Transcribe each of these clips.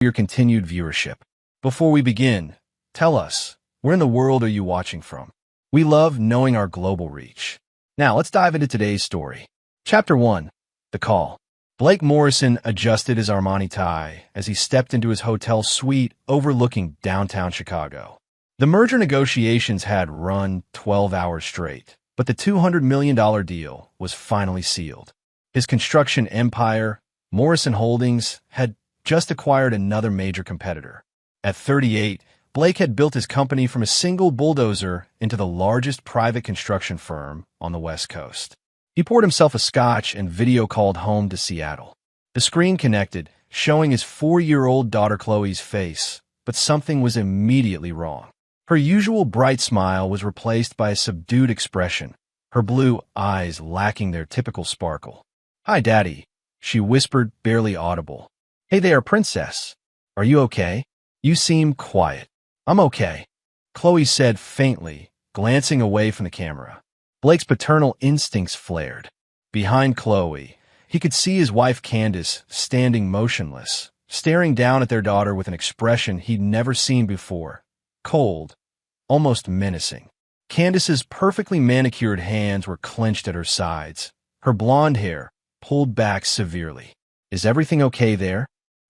your continued viewership. Before we begin, tell us, where in the world are you watching from? We love knowing our global reach. Now, let's dive into today's story. Chapter 1. The Call. Blake Morrison adjusted his Armani tie as he stepped into his hotel suite overlooking downtown Chicago. The merger negotiations had run 12 hours straight, but the $200 million deal was finally sealed. His construction empire, Morrison Holdings, had just acquired another major competitor. At 38, Blake had built his company from a single bulldozer into the largest private construction firm on the West Coast. He poured himself a scotch and video called home to Seattle. The screen connected, showing his 4-year-old daughter Chloe's face, but something was immediately wrong. Her usual bright smile was replaced by a subdued expression, her blue eyes lacking their typical sparkle. "Hi, Daddy," she whispered, barely audible. "Hey there, Princess. Are you okay? You seem quiet." "I'm okay," Chloe said faintly, glancing away from the camera. Blake's paternal instincts flared. Behind Chloe, he could see his wife Candace standing motionless, staring down at their daughter with an expression he'd never seen before. Cold, almost menacing. Candace's perfectly manicured hands were clenched at her sides, her blonde hair pulled back severely. "Is everything okay there?"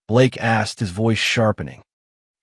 Blake asked, his voice sharpening.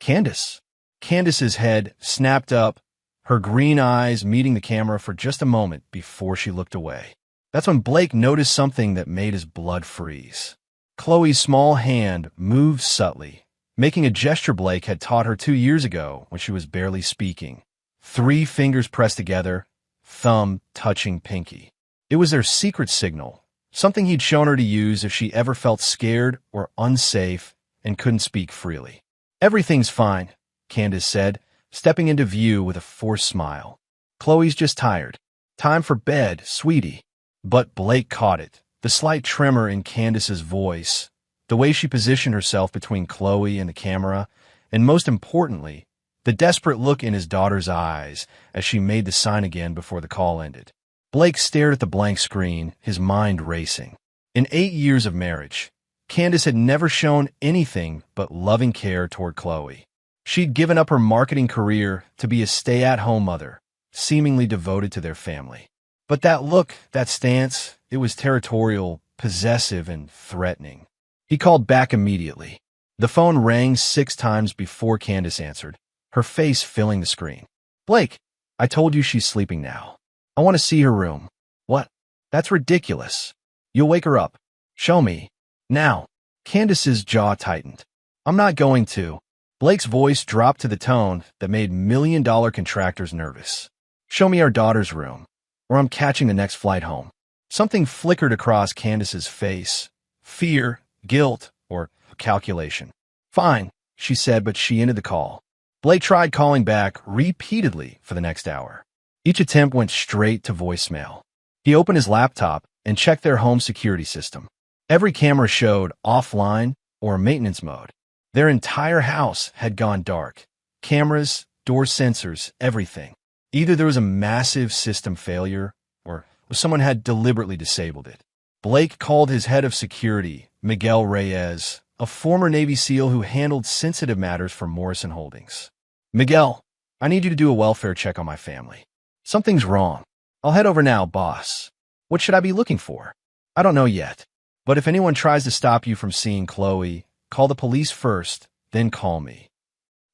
"Candace?" Candace's head snapped up, her green eyes meeting the camera for just a moment before she looked away. That's when Blake noticed something that made his blood freeze. Chloe's small hand moved subtly, making a gesture Blake had taught her 2 years ago when she was barely speaking. 3 fingers pressed together, thumb touching pinky. It was their secret signal, something he'd shown her to use if she ever felt scared or unsafe and couldn't speak freely. "Everything's fine," Candace said, stepping into view with a forced smile. "Chloe's just tired. Time for bed, sweetie." But Blake caught it, the slight tremor in Candace's voice, the way she positioned herself between Chloe and the camera, and most importantly, the desperate look in his daughter's eyes as she made the sign again before the call ended. Blake stared at the blank screen, his mind racing. In 8 years of marriage, Candace had never shown anything but loving care toward Chloe. She'd given up her marketing career to be a stay-at-home mother, seemingly devoted to their family. But that look, that stance, it was territorial, possessive, and threatening. He called back immediately. The phone rang 6 times before Candace answered, her face filling the screen. "Blake, I told you she's sleeping now. I want to see her room." "What? That's ridiculous. You'll wake her up. Show me. Now." Candace's jaw tightened. "I'm not going to." Blake's voice dropped to the tone that made million-dollar contractors nervous. "Show me our daughter's room, or I'm catching the next flight home." Something flickered across Candace's face. Fear, guilt, or calculation. "Fine," she said, but she ended the call. Blake tried calling back repeatedly for the next hour. Each attempt went straight to voicemail. He opened his laptop and checked their home security system. Every camera showed offline or maintenance mode. Their entire house had gone dark. Cameras, door sensors, everything. Either there was a massive system failure, or someone had deliberately disabled it. Blake called his head of security, Miguel Reyes, a former Navy SEAL who handled sensitive matters for Morrison Holdings. "Miguel, I need you to do a welfare check on my family. Something's wrong. I'll head over now, boss. What should I be looking for?" "I don't know yet. But if anyone tries to stop you from seeing Chloe, call the police first, then call me."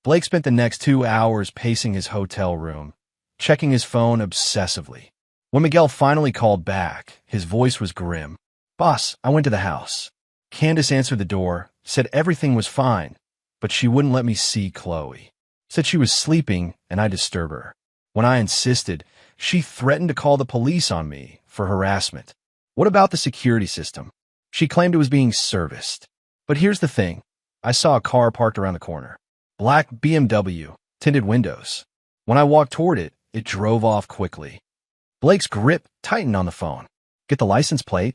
Blake spent the next 2 hours pacing his hotel room, checking his phone obsessively. When Miguel finally called back, his voice was grim. "Boss, I went to the house." Candace answered the door, said everything was fine, but she wouldn't let me see Chloe. Said she was sleeping and I disturb her. When I insisted, she threatened to call the police on me for harassment. What about the security system? She claimed it was being serviced. But here's the thing. I saw a car parked around the corner. Black BMW, tinted windows. When I walked toward it, it drove off quickly. Blake's grip tightened on the phone. "Get the license plate?"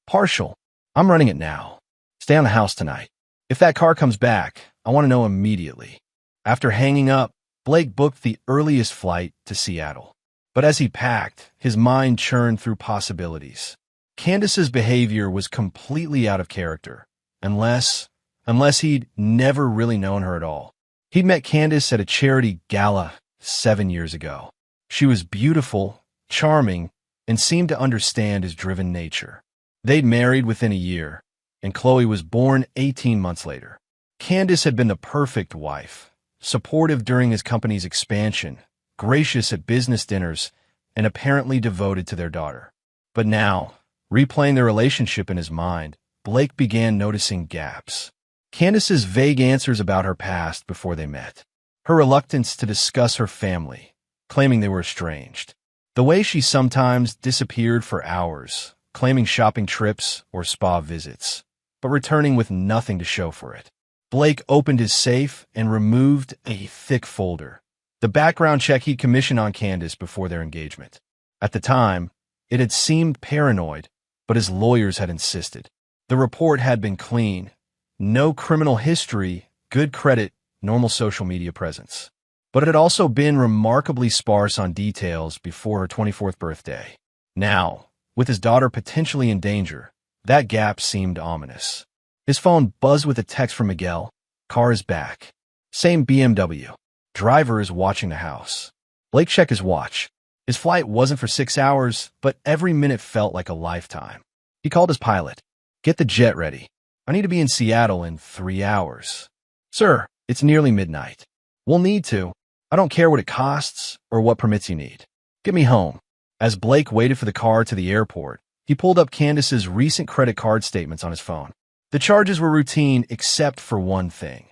"Partial. I'm running it now. Stay on the house tonight. If that car comes back, I want to know immediately." After hanging up, Blake booked the earliest flight to Seattle. But as he packed, his mind churned through possibilities. Candace's behavior was completely out of character, unless unless he'd never really known her at all. He'd met Candace at a charity gala 7 years ago. She was beautiful, charming, and seemed to understand his driven nature. They'd married within a year, and Chloe was born 18 months later. Candace had been the perfect wife, supportive during his company's expansion, gracious at business dinners, and apparently devoted to their daughter. But now, replaying their relationship in his mind, Blake began noticing gaps. Candace's vague answers about her past before they met. Her reluctance to discuss her family, claiming they were estranged. The way she sometimes disappeared for hours, claiming shopping trips or spa visits, but returning with nothing to show for it. Blake opened his safe and removed a thick folder, the background check he'd commissioned on Candace before their engagement. At the time, it had seemed paranoid, but his lawyers had insisted. The report had been clean. No criminal history, good credit, normal social media presence. But it had also been remarkably sparse on details before her 24th birthday. Now, with his daughter potentially in danger, that gap seemed ominous. His phone buzzed with a text from Miguel. Car is back. Same BMW. Driver is watching the house. Blake checked his watch. His flight wasn't for 6 hours, but every minute felt like a lifetime. He called his pilot. Get the jet ready. I need to be in Seattle in 3 hours. Sir, it's nearly midnight. We'll need to. I don't care what it costs or what permits you need. Get me home. As Blake waited for the car to the airport, he pulled up Candace's recent credit card statements on his phone. The charges were routine except for one thing.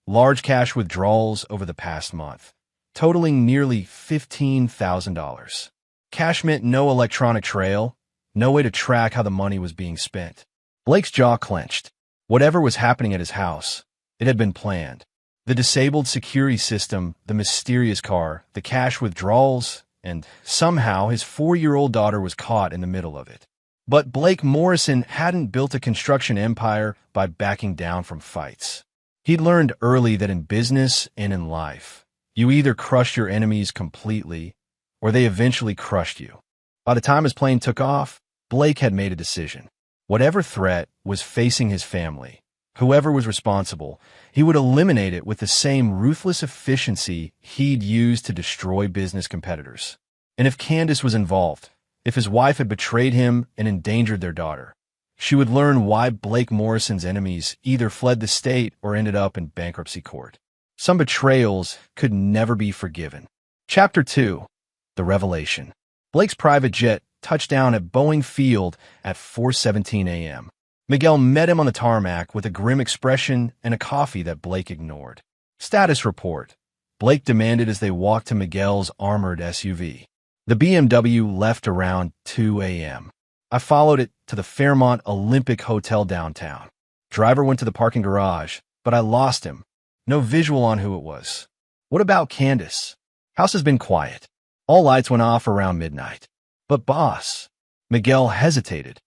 Large cash withdrawals over the past month, totaling nearly $15,000. Cash meant no electronic trail, no way to track how the money was being spent. Blake's jaw clenched. Whatever was happening at his house, it had been planned. The disabled security system, the mysterious car, the cash withdrawals, and somehow his 4-year-old daughter was caught in the middle of it. But Blake Morrison hadn't built a construction empire by backing down from fights. He'd learned early that in business and in life, you either crush your enemies completely, or they eventually crushed you. By the time his plane took off, Blake had made a decision. Whatever threat was facing his family, whoever was responsible, he would eliminate it with the same ruthless efficiency he'd used to destroy business competitors. And if Candace was involved, if his wife had betrayed him and endangered their daughter, she would learn why Blake Morrison's enemies either fled the state or ended up in bankruptcy court. Some betrayals could never be forgiven. Chapter 2. The Revelation. Blake's private jet touched down at Boeing Field at 4:17 a.m. Miguel met him on the tarmac with a grim expression and a coffee that Blake ignored. Status report, Blake demanded as they walked to Miguel's armored SUV. The BMW left around 2 a.m. I followed it to the Fairmont Olympic Hotel downtown. Driver went to the parking garage, but I lost him. No visual on who it was. What about Candace? House has been quiet. All lights went off around midnight. But boss, Miguel hesitated.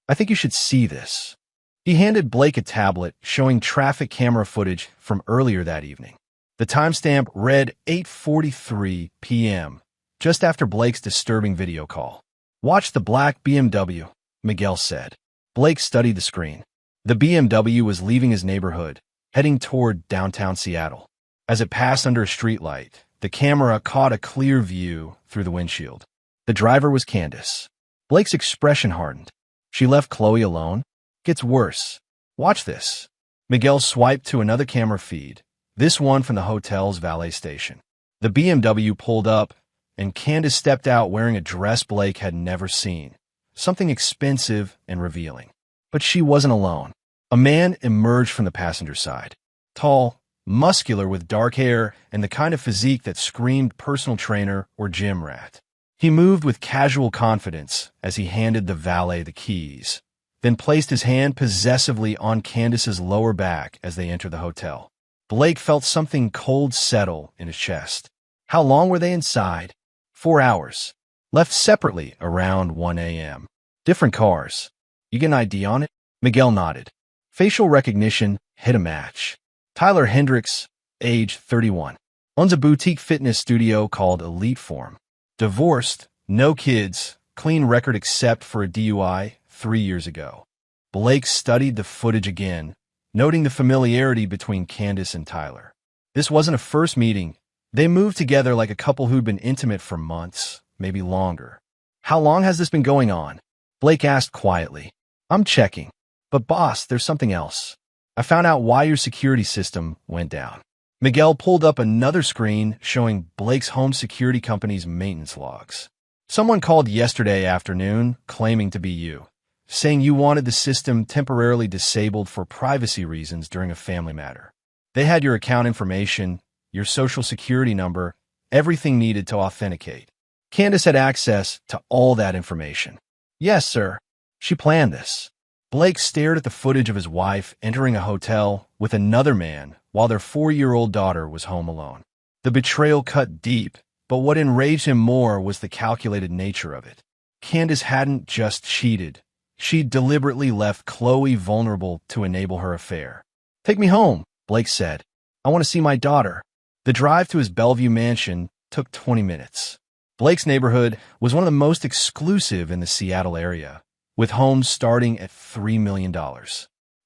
I think you should see this. He handed Blake a tablet showing traffic camera footage from earlier that evening. The timestamp read 8:43 p.m., just after Blake's disturbing video call. Watch the black BMW, Miguel said. Blake studied the screen. The BMW was leaving his neighborhood, heading toward downtown Seattle. As it passed under a streetlight, the camera caught a clear view through the windshield. The driver was Candace. Blake's expression hardened. She left Chloe alone? Gets worse. Watch this. Miguel swiped to another camera feed, this one from the hotel's valet station. The BMW pulled up, and Candace stepped out wearing a dress Blake had never seen, something expensive and revealing. But she wasn't alone. A man emerged from the passenger side. Tall, muscular with dark hair and the kind of physique that screamed personal trainer or gym rat. He moved with casual confidence as he handed the valet the keys, then placed his hand possessively on Candace's lower back as they entered the hotel. Blake felt something cold settle in his chest. How long were they inside? 4 hours. Left separately around 1 a.m. Different cars. You get an ID on it? Miguel nodded. Facial recognition hit a match. Tyler Hendricks, age 31. Owns a boutique fitness studio called Elite Form. Divorced, no kids, clean record except for a DUI 3 years ago. Blake studied the footage again, noting the familiarity between Candace and Tyler. This wasn't a first meeting. They moved together like a couple who'd been intimate for months, maybe longer. "How long has this been going on?" Blake asked quietly. "I'm checking. But boss, there's something else. I found out why your security system went down." Miguel pulled up another screen showing Blake's home security company's maintenance logs. "Someone called yesterday afternoon claiming to be you, saying you wanted the system temporarily disabled for privacy reasons during a family matter. They had your account information, your social security number, everything needed to authenticate. Candace had access to all that information." "Yes, sir. She planned this." Blake stared at the footage of his wife entering a hotel with another man while their 4-year-old daughter was home alone. The betrayal cut deep, but what enraged him more was the calculated nature of it. Candace hadn't just cheated. She deliberately left Chloe vulnerable to enable her affair. "Take me home," Blake said. "I want to see my daughter." The drive to his Bellevue mansion took 20 minutes. Blake's neighborhood was one of the most exclusive in the Seattle area, with homes starting at $3 million.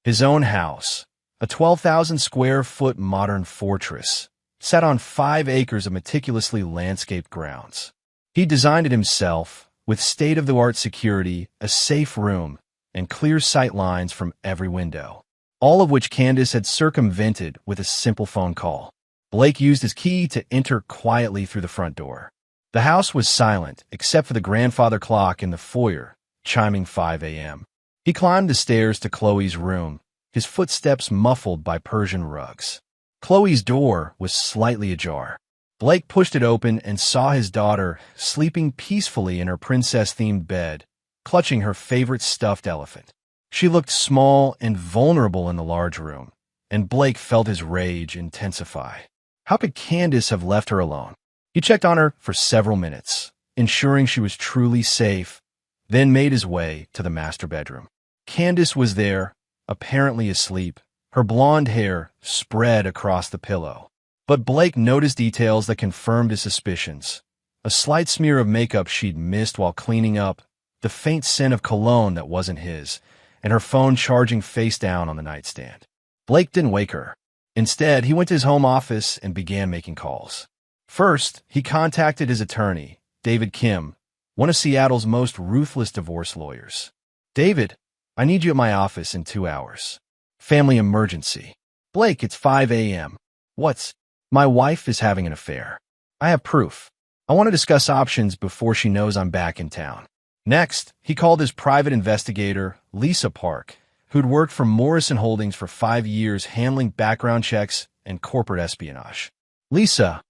His own house, a 12,000-square-foot modern fortress, sat on 5 acres of meticulously landscaped grounds. He designed it himself, with state-of-the-art security, a safe room, and clear sight lines from every window, all of which Candace had circumvented with a simple phone call. Blake used his key to enter quietly through the front door. The house was silent, except for the grandfather clock in the foyer, chiming 5 a.m. He climbed the stairs to Chloe's room, his footsteps muffled by Persian rugs. Chloe's door was slightly ajar. Blake pushed it open and saw his daughter sleeping peacefully in her princess-themed bed, clutching her favorite stuffed elephant. She looked small and vulnerable in the large room, and Blake felt his rage intensify. How could Candace have left her alone? He checked on her for several minutes, ensuring she was truly safe, then made his way to the master bedroom. Candace was there, apparently asleep, her blonde hair spread across the pillow. But Blake noticed details that confirmed his suspicions. A slight smear of makeup she'd missed while cleaning up, the faint scent of cologne that wasn't his, and her phone charging face down on the nightstand. Blake didn't wake her. Instead, he went to his home office and began making calls. First, he contacted his attorney, David Kim, one of Seattle's most ruthless divorce lawyers. "David, I need you at my office in 2 hours. Family emergency." "Blake, it's 5 a.m. What's—" "My wife is having an affair. I have proof. I want to discuss options before she knows I'm back in town." Next, he called his private investigator, Lisa Park, who'd worked for Morrison Holdings for 5 years handling background checks and corporate espionage. "Lisa,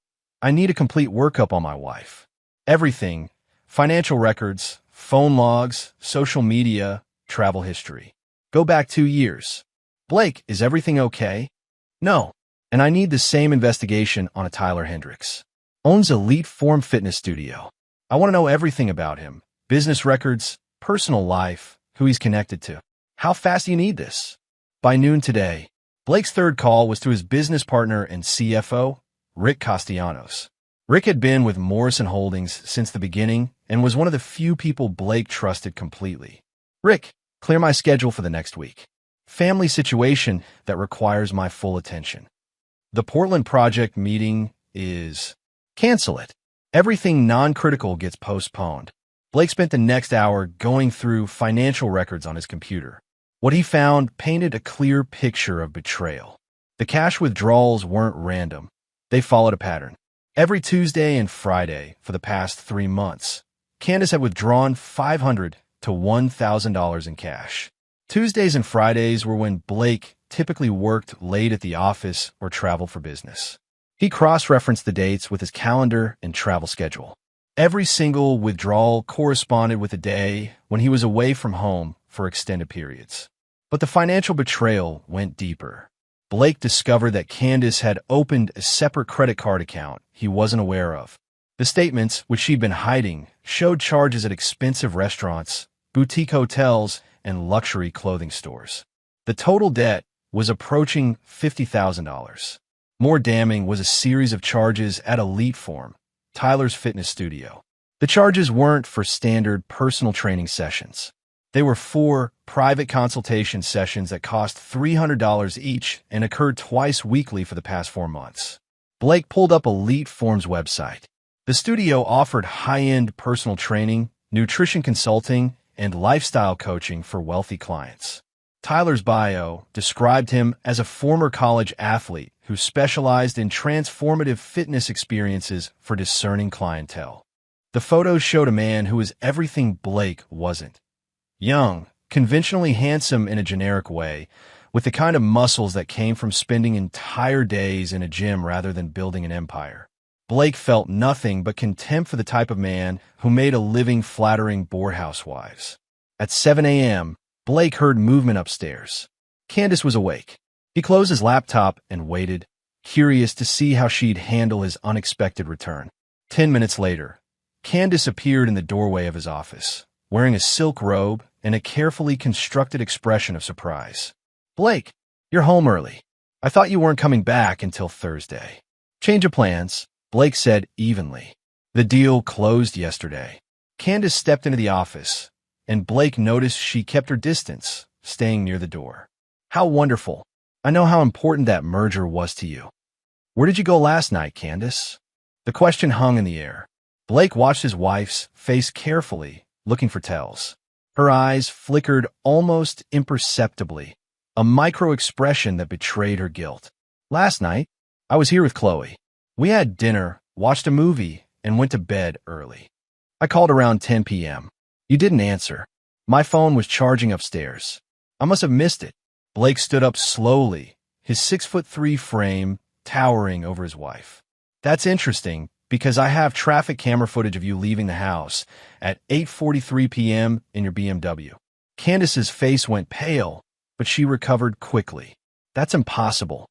I need a complete workup on my wife. Everything: financial records, phone logs, social media, travel history. Go back 2 years. Blake, is everything okay?" "No. And I need the same investigation on a Tyler Hendricks. Owns Elite Form Fitness Studio. I want to know everything about him. Business records, personal life, who he's connected to. How fast do you need this?" "By noon today." Blake's third call was to his business partner and CFO, Rick Castellanos. Rick had been with Morrison Holdings since the beginning and was one of the few people Blake trusted completely. "Rick, clear my schedule for the next week. Family situation that requires my full attention. The Portland project meeting is—" "Cancel it. Everything non-critical gets postponed." Blake spent the next hour going through financial records on his computer. What he found painted a clear picture of betrayal. The cash withdrawals weren't random. They followed a pattern. Every Tuesday and Friday for the past 3 months, Candace had withdrawn $500 to $1,000 in cash. Tuesdays and Fridays were when Blake typically worked late at the office or traveled for business. He cross-referenced the dates with his calendar and travel schedule. Every single withdrawal corresponded with a day when he was away from home for extended periods. But the financial betrayal went deeper. Blake discovered that Candace had opened a separate credit card account he wasn't aware of. The statements, which she'd been hiding, showed charges at expensive restaurants, boutique hotels, and luxury clothing stores. The total debt was approaching $50,000. More damning was a series of charges at Elite Form, Tyler's fitness studio. The charges weren't for standard personal training sessions. They were 4 private consultation sessions that cost $300 each and occurred twice weekly for the past 4 months. Blake pulled up Elite Form's website. The studio offered high-end personal training, nutrition consulting, and lifestyle coaching for wealthy clients. Tyler's bio described him as a former college athlete who specialized in transformative fitness experiences for discerning clientele. The photos showed a man who was everything Blake wasn't. Young, conventionally handsome in a generic way, with the kind of muscles that came from spending entire days in a gym rather than building an empire. Blake felt nothing but contempt for the type of man who made a living flattering bored housewives. At 7 a.m., Blake heard movement upstairs. Candace was awake. He closed his laptop and waited, curious to see how she'd handle his unexpected return. 10 minutes later, Candace appeared in the doorway of his office, wearing a silk robe and a carefully constructed expression of surprise. "Blake, you're home early. I thought you weren't coming back until Thursday." "Change of plans," Blake said evenly. "The deal closed yesterday." Candace stepped into the office, and Blake noticed she kept her distance, staying near the door. "How wonderful. I know how important that merger was to you." "Where did you go last night, Candace?" The question hung in the air. Blake watched his wife's face carefully, looking for tells. Her eyes flickered almost imperceptibly, a micro-expression that betrayed her guilt. "Last night, I was here with Chloe. We had dinner, watched a movie, and went to bed early. I called around 10 p.m. You didn't answer. My phone was charging upstairs. I must have missed it." Blake stood up slowly, his 6'3" frame towering over his wife. "That's interesting, because I have traffic camera footage of you leaving the house at 8:43 p.m. in your BMW. Candace's face went pale, but she recovered quickly. "That's impossible.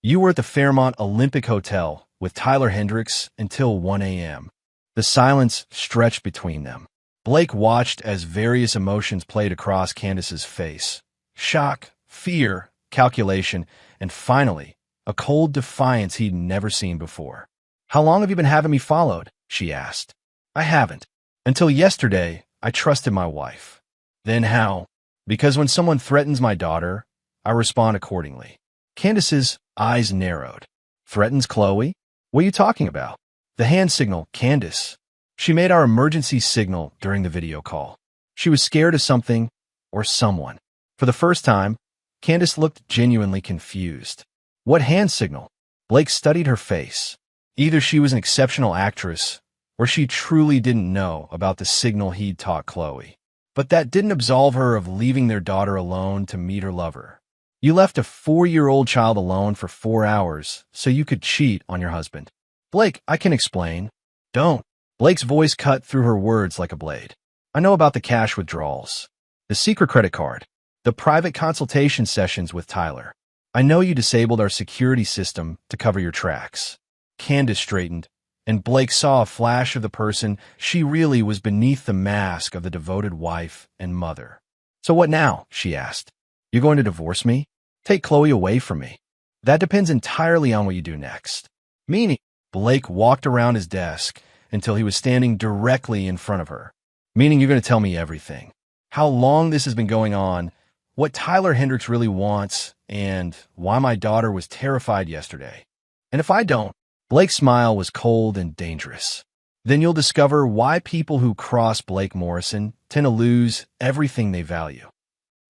You were at the Fairmont Olympic Hotel with Tyler Hendricks until 1 a.m. The silence stretched between them. Blake watched as various emotions played across Candace's face. Shock, fear, calculation, and finally, a cold defiance he'd never seen before. "How long have you been having me followed?" she asked. "I haven't. Until yesterday, I trusted my wife." "Then how?" "Because when someone threatens my daughter, I respond accordingly." Candace's eyes narrowed. "Threatens Chloe? What are you talking about?" "The hand signal, Candace. She made our emergency signal during the video call. She was scared of something or someone." For the first time, Candace looked genuinely confused. "What hand signal?" Blake studied her face. Either she was an exceptional actress, or she truly didn't know about the signal he'd taught Chloe. But that didn't absolve her of leaving their daughter alone to meet her lover. "You left a 4-year-old child alone for 4 hours so you could cheat on your husband." "Blake, I can explain." "Don't." Blake's voice cut through her words like a blade. "I know about the cash withdrawals, the secret credit card, the private consultation sessions with Tyler. I know you disabled our security system to cover your tracks." Candace straightened, and Blake saw a flash of the person she really was beneath the mask of the devoted wife and mother. "So what now?" she asked. "You're going to divorce me? Take Chloe away from me?" "That depends entirely on what you do next." "Meaning?" Blake walked around his desk until he was standing directly in front of her. "Meaning you're going to tell me everything. How long this has been going on, what Tyler Hendricks really wants, and why my daughter was terrified yesterday. And if I don't," Blake's smile was cold and dangerous, "then you'll discover why people who cross Blake Morrison tend to lose everything they value."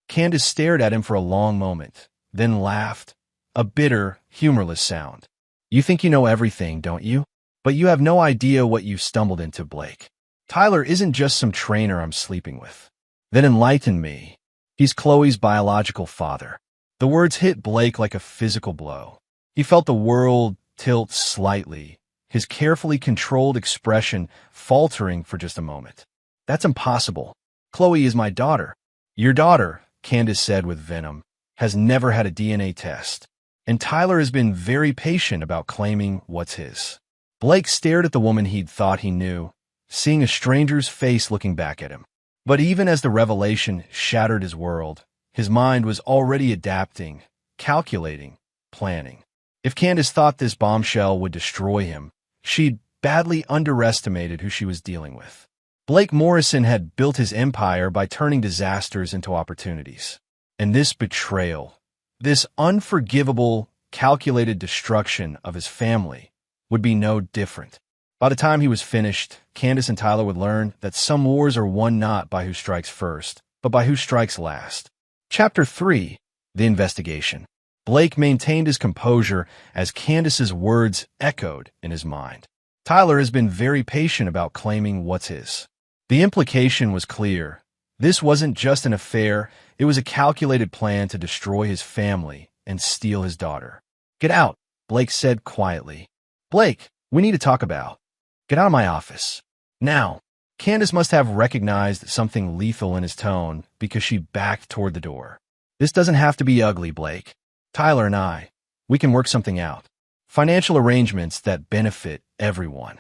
Candace stared at him for a long moment, then laughed, a bitter, humorless sound. "You think you know everything, don't you? But you have no idea what you've stumbled into, Blake. Tyler isn't just some trainer I'm sleeping with." "Then enlighten me." "He's Chloe's biological father." The words hit Blake like a physical blow. He felt the world tilt slightly, his carefully controlled expression faltering for just a moment. "That's impossible. Chloe is my daughter." "Your daughter," Candace said with venom, "has never had a DNA test. And Tyler has been very patient about claiming what's his." Blake stared at the woman he'd thought he knew, seeing a stranger's face looking back at him. But even as the revelation shattered his world, his mind was already adapting, calculating, planning. If Candace thought this bombshell would destroy him, she'd badly underestimated who she was dealing with. Blake Morrison had built his empire by turning disasters into opportunities. And this betrayal, this unforgivable, calculated destruction of his family, would be no different. By the time he was finished, Candace and Tyler would learn that some wars are won not by who strikes first, but by who strikes last. Chapter 3. The Investigation. Blake maintained his composure as Candace's words echoed in his mind. Tyler has been very patient about claiming what's his. The implication was clear. This wasn't just an affair, it was a calculated plan to destroy his family and steal his daughter. "Get out," Blake said quietly. "Blake, we need to talk about." "Get out of my office." Now, Candace must have recognized something lethal in his tone because she backed toward the door. "This doesn't have to be ugly, Blake. Tyler and we can work something out. Financial arrangements that benefit everyone."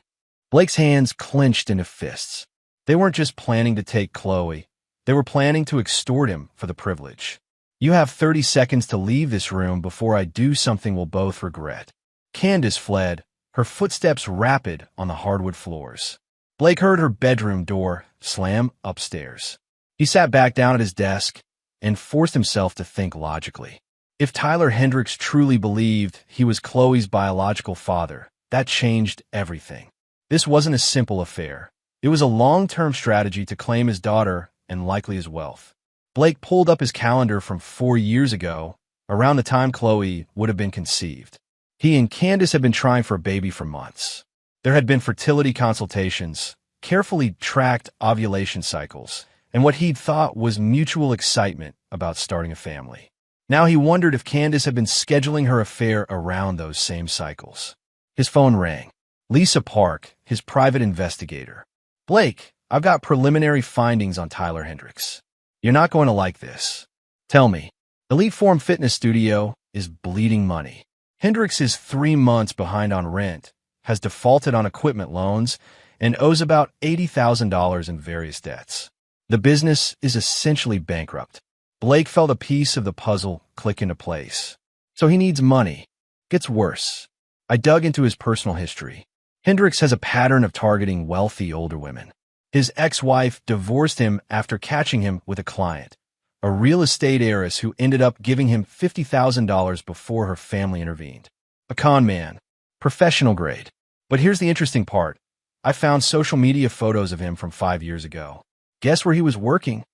Blake's hands clenched into fists. They weren't just planning to take Chloe. They were planning to extort him for the privilege. "You have 30 seconds to leave this room before I do something we'll both regret." Candace fled, her footsteps rapid on the hardwood floors. Blake heard her bedroom door slam upstairs. He sat back down at his desk and forced himself to think logically. If Tyler Hendricks truly believed he was Chloe's biological father, that changed everything. This wasn't a simple affair. It was a long-term strategy to claim his daughter and likely his wealth. Blake pulled up his calendar from 4 years ago, around the time Chloe would have been conceived. He and Candace had been trying for a baby for months. There had been fertility consultations, carefully tracked ovulation cycles, and what he'd thought was mutual excitement about starting a family. Now he wondered if Candace had been scheduling her affair around those same cycles. His phone rang. Lisa Park, his private investigator. "Blake, I've got preliminary findings on Tyler Hendricks. You're not going to like this. Tell me, Elite Form Fitness Studio is bleeding money. Hendricks is 3 months behind on rent, has defaulted on equipment loans, and owes about $80,000 in various debts. The business is essentially bankrupt." Blake felt a piece of the puzzle click into place. So he needs money. Gets worse. I dug into his personal history. Hendricks has a pattern of targeting wealthy older women. His ex-wife divorced him after catching him with a client, a real estate heiress who ended up giving him $50,000 before her family intervened. A con man. Professional grade. But here's the interesting part. I found social media photos of him from 5 years ago. Guess where he was working?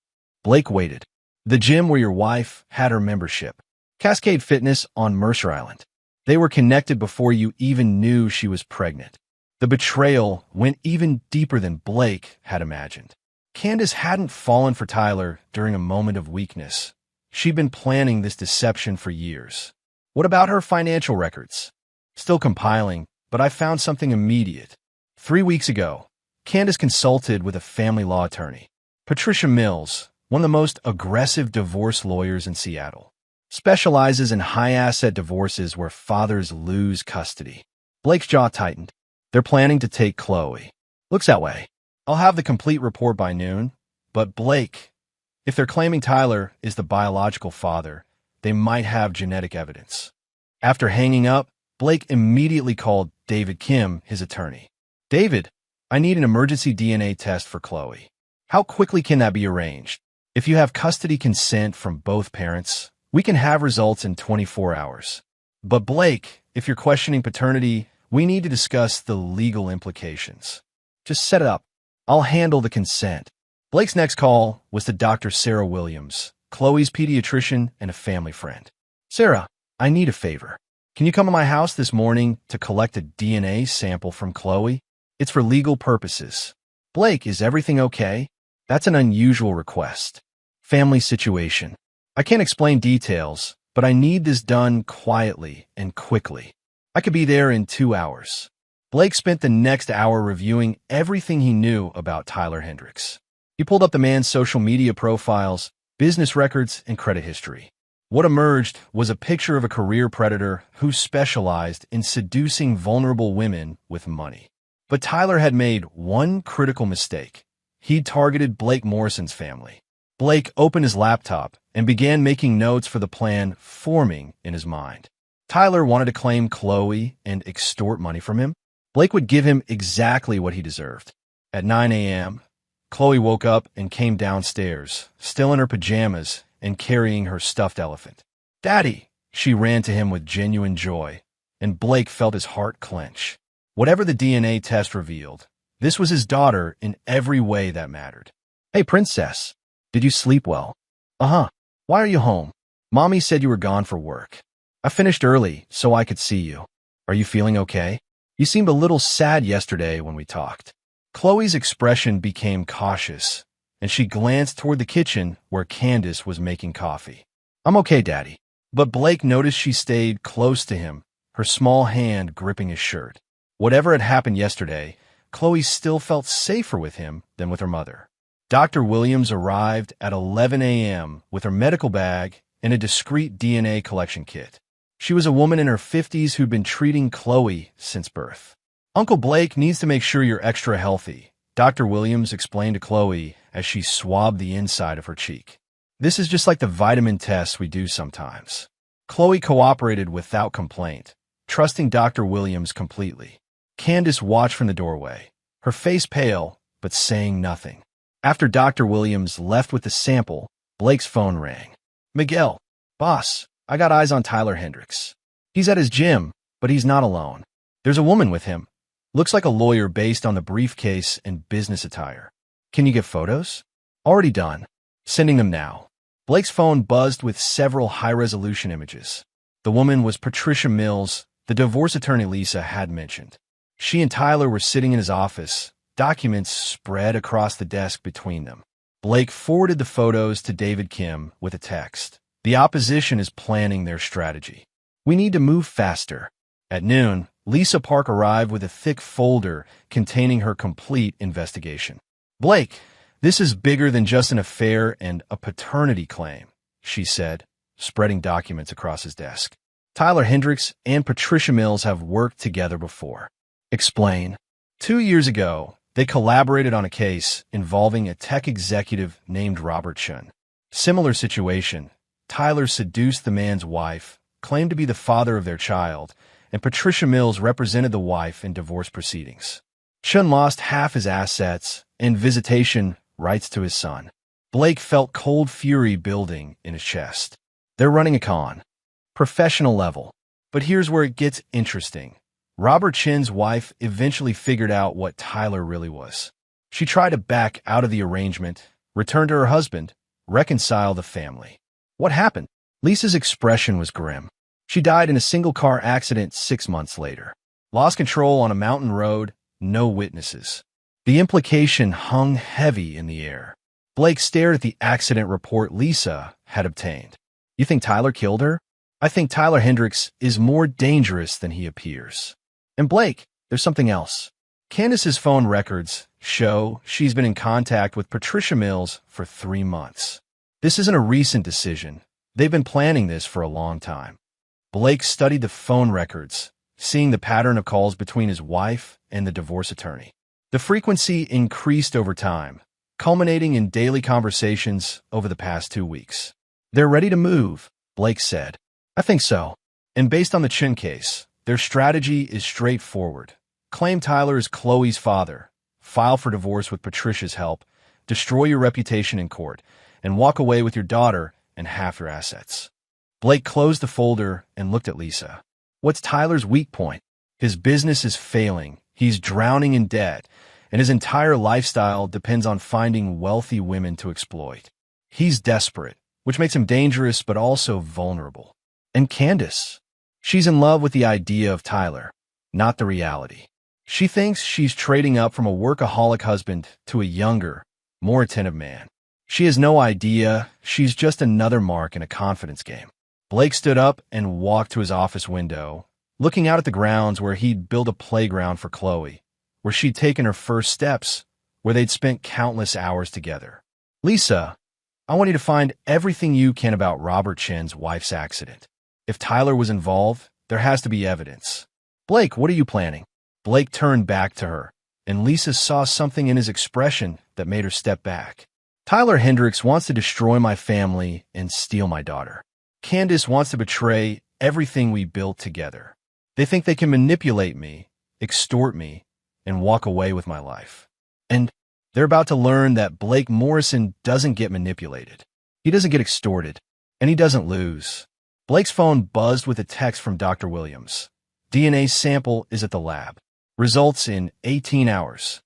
Blake waited. The gym where your wife had her membership. Cascade Fitness on Mercer Island. They were connected before you even knew she was pregnant. The betrayal went even deeper than Blake had imagined. Candace hadn't fallen for Tyler during a moment of weakness. She'd been planning this deception for years. What about her financial records? Still compiling, but I found something immediate. 3 weeks ago, Candace consulted with a family law attorney. Patricia Mills, one of the most aggressive divorce lawyers in Seattle, specializes in high-asset divorces where fathers lose custody. Blake's jaw tightened. They're planning to take Chloe. Looks that way. I'll have the complete report by noon. But Blake, if they're claiming Tyler is the biological father, they might have genetic evidence. After hanging up, Blake immediately called David Kim, his attorney. "David, I need an emergency DNA test for Chloe. How quickly can that be arranged? If you have custody consent from both parents, we can have results in 24 hours. But Blake, if you're questioning paternity, we need to discuss the legal implications. Just set it up. I'll handle the consent." Blake's next call was to Dr. Sarah Williams, Chloe's pediatrician and a family friend. "Sarah, I need a favor. Can you come to my house this morning to collect a DNA sample from Chloe? It's for legal purposes." "Blake, is everything okay?" "That's an unusual request. Family situation. I can't explain details, but I need this done quietly and quickly. I could be there in 2 hours." Blake spent the next hour reviewing everything he knew about Tyler Hendricks. He pulled up the man's social media profiles, business records, and credit history. What emerged was a picture of a career predator who specialized in seducing vulnerable women with money. But Tyler had made one critical mistake. He'd targeted Blake Morrison's family. Blake opened his laptop and began making notes for the plan forming in his mind. Tyler wanted to claim Chloe and extort money from him. Blake would give him exactly what he deserved. At 9 a.m., Chloe woke up and came downstairs, still in her pajamas and carrying her stuffed elephant. "Daddy!" She ran to him with genuine joy, and Blake felt his heart clench. Whatever the DNA test revealed, this was his daughter in every way that mattered. "Hey, princess. Did you sleep well?" "Uh-huh. Why are you home?" "Mommy said you were gone for work. I finished early so I could see you. Are you feeling okay? You seemed a little sad yesterday when we talked." Chloe's expression became cautious, and she glanced toward the kitchen where Candace was making coffee. "I'm okay, Daddy." But Blake noticed she stayed close to him, her small hand gripping his shirt. Whatever had happened yesterday, Chloe still felt safer with him than with her mother. Dr. Williams arrived at 11 a.m. with her medical bag and a discreet DNA collection kit. She was a woman in her 50s who'd been treating Chloe since birth. "Uncle Blake needs to make sure you're extra healthy," Dr. Williams explained to Chloe as she swabbed the inside of her cheek. "This is just like the vitamin tests we do sometimes." Chloe cooperated without complaint, trusting Dr. Williams completely. Candace watched from the doorway, her face pale, but saying nothing. After Dr. Williams left with the sample, Blake's phone rang. "Miguel, boss, I got eyes on Tyler Hendricks. He's at his gym, but he's not alone. There's a woman with him. Looks like a lawyer based on the briefcase and business attire. Can you get photos?" "Already done. Sending them now." Blake's phone buzzed with several high-resolution images. The woman was Patricia Mills, the divorce attorney Lisa had mentioned. She and Tyler were sitting in his office, documents spread across the desk between them. Blake forwarded the photos to David Kim with a text. "The opposition is planning their strategy. We need to move faster." At noon, Lisa Park arrived with a thick folder containing her complete investigation. "Blake, this is bigger than just an affair and a paternity claim," she said, spreading documents across his desk. "Tyler Hendricks and Patricia Mills have worked together before." "Explain." 2 years ago, they collaborated on a case involving a tech executive named Robert Chun. Similar situation. Tyler seduced the man's wife, claimed to be the father of their child, and Patricia Mills represented the wife in divorce proceedings. Chun lost half his assets and visitation rights to his son. Blake felt cold fury building in his chest. They're running a con. Professional level. But here's where it gets interesting. Robert Chin's wife eventually figured out what Tyler really was. She tried to back out of the arrangement, return to her husband, reconcile the family. What happened? Lisa's expression was grim. She died in a single-car accident 6 months later. Lost control on a mountain road, no witnesses. The implication hung heavy in the air. Blake stared at the accident report Lisa had obtained. "You think Tyler killed her?" "I think Tyler Hendricks is more dangerous than he appears." "And Blake, there's something else. Candace's phone records show she's been in contact with Patricia Mills for 3 months. This isn't a recent decision. They've been planning this for a long time." Blake studied the phone records, seeing the pattern of calls between his wife and the divorce attorney. The frequency increased over time, culminating in daily conversations over the past 2 weeks. "They're ready to move," Blake said. "I think so. And based on the Chin case, their strategy is straightforward. Claim Tyler is Chloe's father, file for divorce with Patricia's help, destroy your reputation in court, and walk away with your daughter and half your assets." Blake closed the folder and looked at Lisa. "What's Tyler's weak point?" "His business is failing, he's drowning in debt, and his entire lifestyle depends on finding wealthy women to exploit. He's desperate, which makes him dangerous but also vulnerable." "And Candace? She's in love with the idea of Tyler, not the reality. She thinks she's trading up from a workaholic husband to a younger, more attentive man. She has no idea she's just another mark in a confidence game." Blake stood up and walked to his office window, looking out at the grounds where he'd built a playground for Chloe, where she'd taken her first steps, where they'd spent countless hours together. "Lisa, I want you to find everything you can about Robert Chin's wife's accident. If Tyler was involved, there has to be evidence." "Blake, what are you planning?" Blake turned back to her, and Lisa saw something in his expression that made her step back. "Tyler Hendricks wants to destroy my family and steal my daughter. Candace wants to betray everything we built together. They think they can manipulate me, extort me, and walk away with my life. And They're about to learn that Blake Morrison doesn't get manipulated. He doesn't get extorted, and he doesn't lose. Blake's phone buzzed with a text from Dr. Williams. DNA sample is at the lab. Results in 18 hours.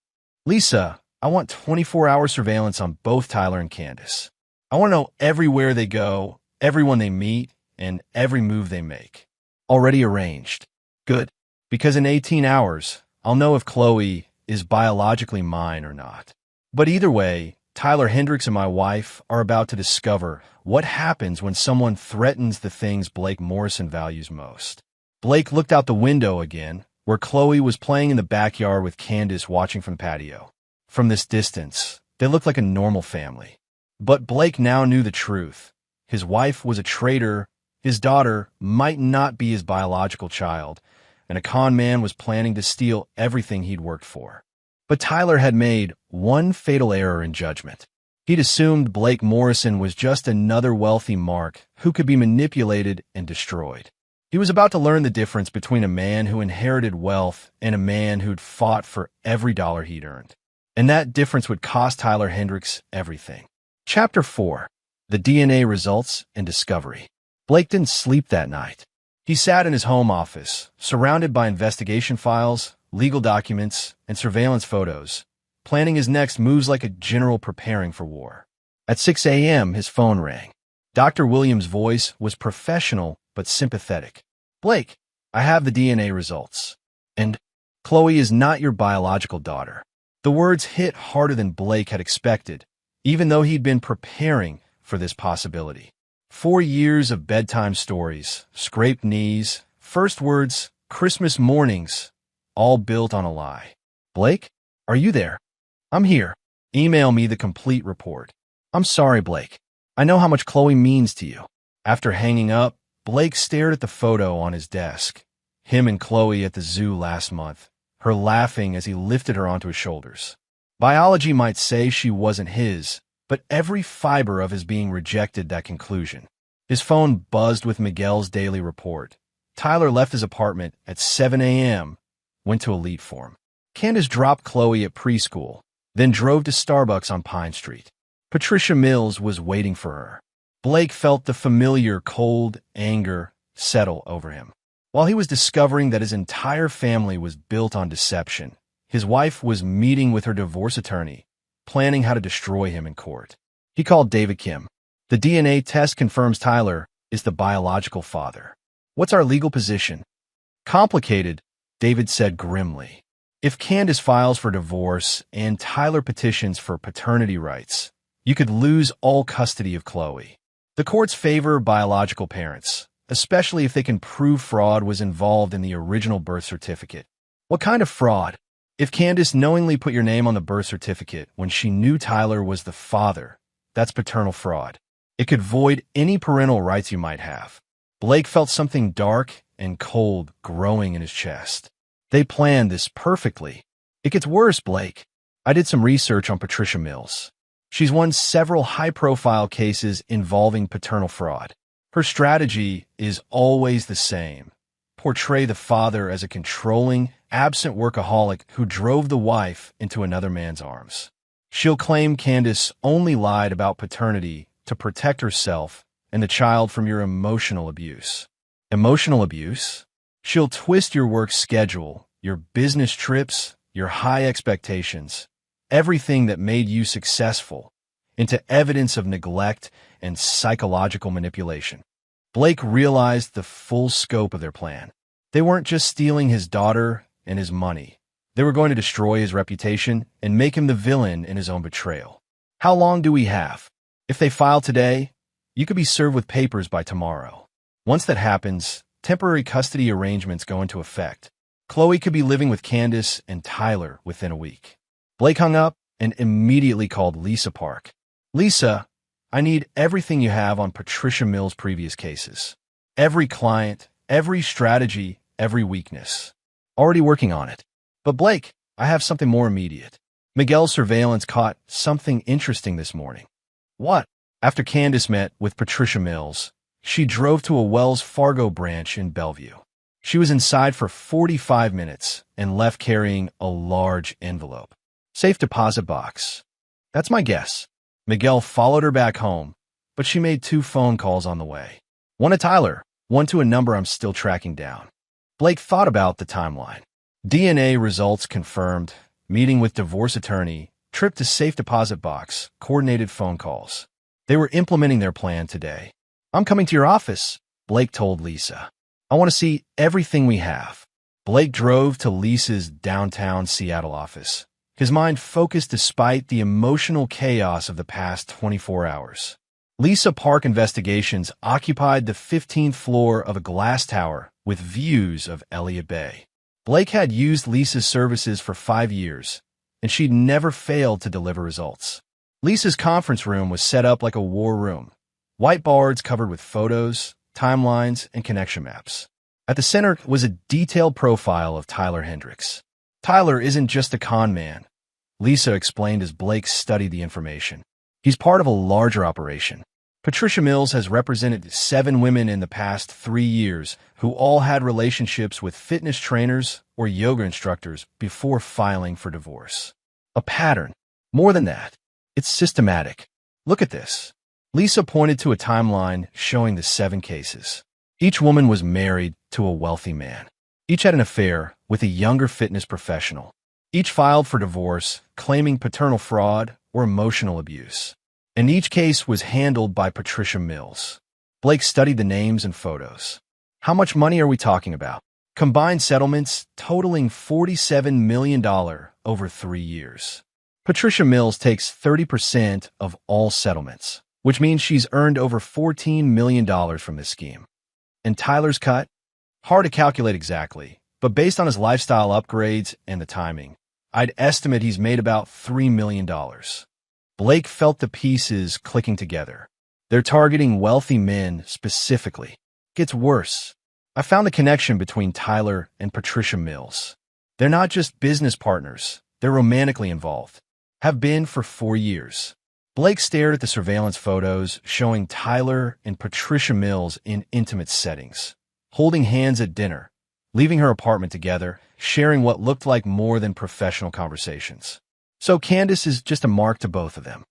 Lisa, I want 24-hour surveillance on both Tyler and Candace. I want to know everywhere they go, everyone they meet, and every move they make. Already arranged. Good. Because in 18 hours, I'll know if Chloe is biologically mine or not. But either way, Tyler Hendricks and my wife are about to discover what happens when someone threatens the things Blake Morrison values most. Blake looked out the window again, where Chloe was playing in the backyard with Candace watching from the patio. From this distance, they looked like a normal family. But Blake now knew the truth. His wife was a traitor, his daughter might not be his biological child, and a con man was planning to steal everything he'd worked for. But Tyler had made one fatal error in judgment. He'd assumed Blake Morrison was just another wealthy mark who could be manipulated and destroyed. He was about to learn the difference between a man who inherited wealth and a man who'd fought for every dollar he'd earned. And that difference would cost Tyler Hendricks everything. Chapter 4. The DNA Results and Discovery. Blake didn't sleep that night. He sat in his home office, surrounded by investigation files, legal documents, and surveillance photos, planning his next moves like a general preparing for war. At 6 a.m., his phone rang. Dr. Williams' voice was professional but sympathetic. Blake, I have the DNA results. And Chloe is not your biological daughter. The words hit harder than Blake had expected, even though he'd been preparing for this possibility. 4 years of bedtime stories, scraped knees, first words, Christmas mornings, all built on a lie. Blake, are you there? I'm here. Email me the complete report. I'm sorry, Blake. I know how much Chloe means to you. After hanging up, Blake stared at the photo on his desk. Him and Chloe at the zoo last month, her laughing as he lifted her onto his shoulders. Biology might say she wasn't his, but every fiber of his being rejected that conclusion. His phone buzzed with Miguel's daily report. Tyler left his apartment at 7 a.m., went to Elite Form. Candace dropped Chloe at preschool, then drove to Starbucks on Pine Street. Patricia Mills was waiting for her. Blake felt the familiar cold anger settle over him. While he was discovering that his entire family was built on deception, his wife was meeting with her divorce attorney, planning how to destroy him in court. He called David Kim. The DNA test confirms Tyler is the biological father. What's our legal position? Complicated, David said grimly. If Candace files for divorce and Tyler petitions for paternity rights, you could lose all custody of Chloe. The courts favor biological parents, especially if they can prove fraud was involved in the original birth certificate. What kind of fraud? If Candace knowingly put your name on the birth certificate when she knew Tyler was the father, that's paternal fraud. It could void any parental rights you might have. Blake felt something dark and cold growing in his chest. They planned this perfectly. It gets worse, Blake. I did some research on Patricia Mills. She's won several high-profile cases involving paternal fraud. Her strategy is always the same. Portray the father as a controlling, absent workaholic who drove the wife into another man's arms. She'll claim Candace only lied about paternity to protect herself and the child from your emotional abuse. Emotional abuse? She'll twist your work schedule, your business trips, your high expectations, everything that made you successful, into evidence of neglect and psychological manipulation. Blake realized the full scope of their plan. They weren't just stealing his daughter and his money. They were going to destroy his reputation and make him the villain in his own betrayal. How long do we have? If they file today, you could be served with papers by tomorrow. Once that happens, temporary custody arrangements go into effect. Chloe could be living with Candace and Tyler within a week. Blake hung up and immediately called Lisa Park. Lisa, I need everything you have on Patricia Mills' previous cases. Every client, every strategy, every weakness. Already working on it. But Blake, I have something more immediate. Miguel's surveillance caught something interesting this morning. What? After Candace met with Patricia Mills, she drove to a Wells Fargo branch in Bellevue. She was inside for 45 minutes and left carrying a large envelope. Safe deposit box. That's my guess. Miguel followed her back home, but she made 2 phone calls on the way. One to Tyler, one to a number I'm still tracking down. Blake thought about the timeline. DNA results confirmed, meeting with divorce attorney, trip to safe deposit box, coordinated phone calls. They were implementing their plan today. I'm coming to your office, Blake told Lisa. I want to see everything we have. Blake drove to Lisa's downtown Seattle office, his mind focused despite the emotional chaos of the past 24 hours. Lisa Park Investigations occupied the 15th floor of a glass tower with views of Elliott Bay. Blake had used Lisa's services for 5 years, and she'd never failed to deliver results. Lisa's conference room was set up like a war room, whiteboards covered with photos, timelines, and connection maps. At the center was a detailed profile of Tyler Hendricks. Tyler isn't just a con man, Lisa explained as Blake studied the information. He's part of a larger operation. Patricia Mills has represented 7 women in the past 3 years who all had relationships with fitness trainers or yoga instructors before filing for divorce. A pattern. More than that, it's systematic. Look at this. Lisa pointed to a timeline showing the 7 cases. Each woman was married to a wealthy man. Each had an affair with a younger fitness professional. Each filed for divorce, claiming paternal fraud or emotional abuse. And each case was handled by Patricia Mills. Blake studied the names and photos. How much money are we talking about? Combined settlements totaling $47 million over 3 years. Patricia Mills takes 30% of all settlements, which means she's earned over $14 million from this scheme. And Tyler's cut? Hard to calculate exactly, but based on his lifestyle upgrades and the timing, I'd estimate he's made about $3 million. Blake felt the pieces clicking together. They're targeting wealthy men specifically. Gets worse. I found the connection between Tyler and Patricia Mills. They're not just business partners, they're romantically involved. Have been for 4 years. Blake stared at the surveillance photos showing Tyler and Patricia Mills in intimate settings, holding hands at dinner, leaving her apartment together, sharing what looked like more than professional conversations. So Candace is just a mark to both of them.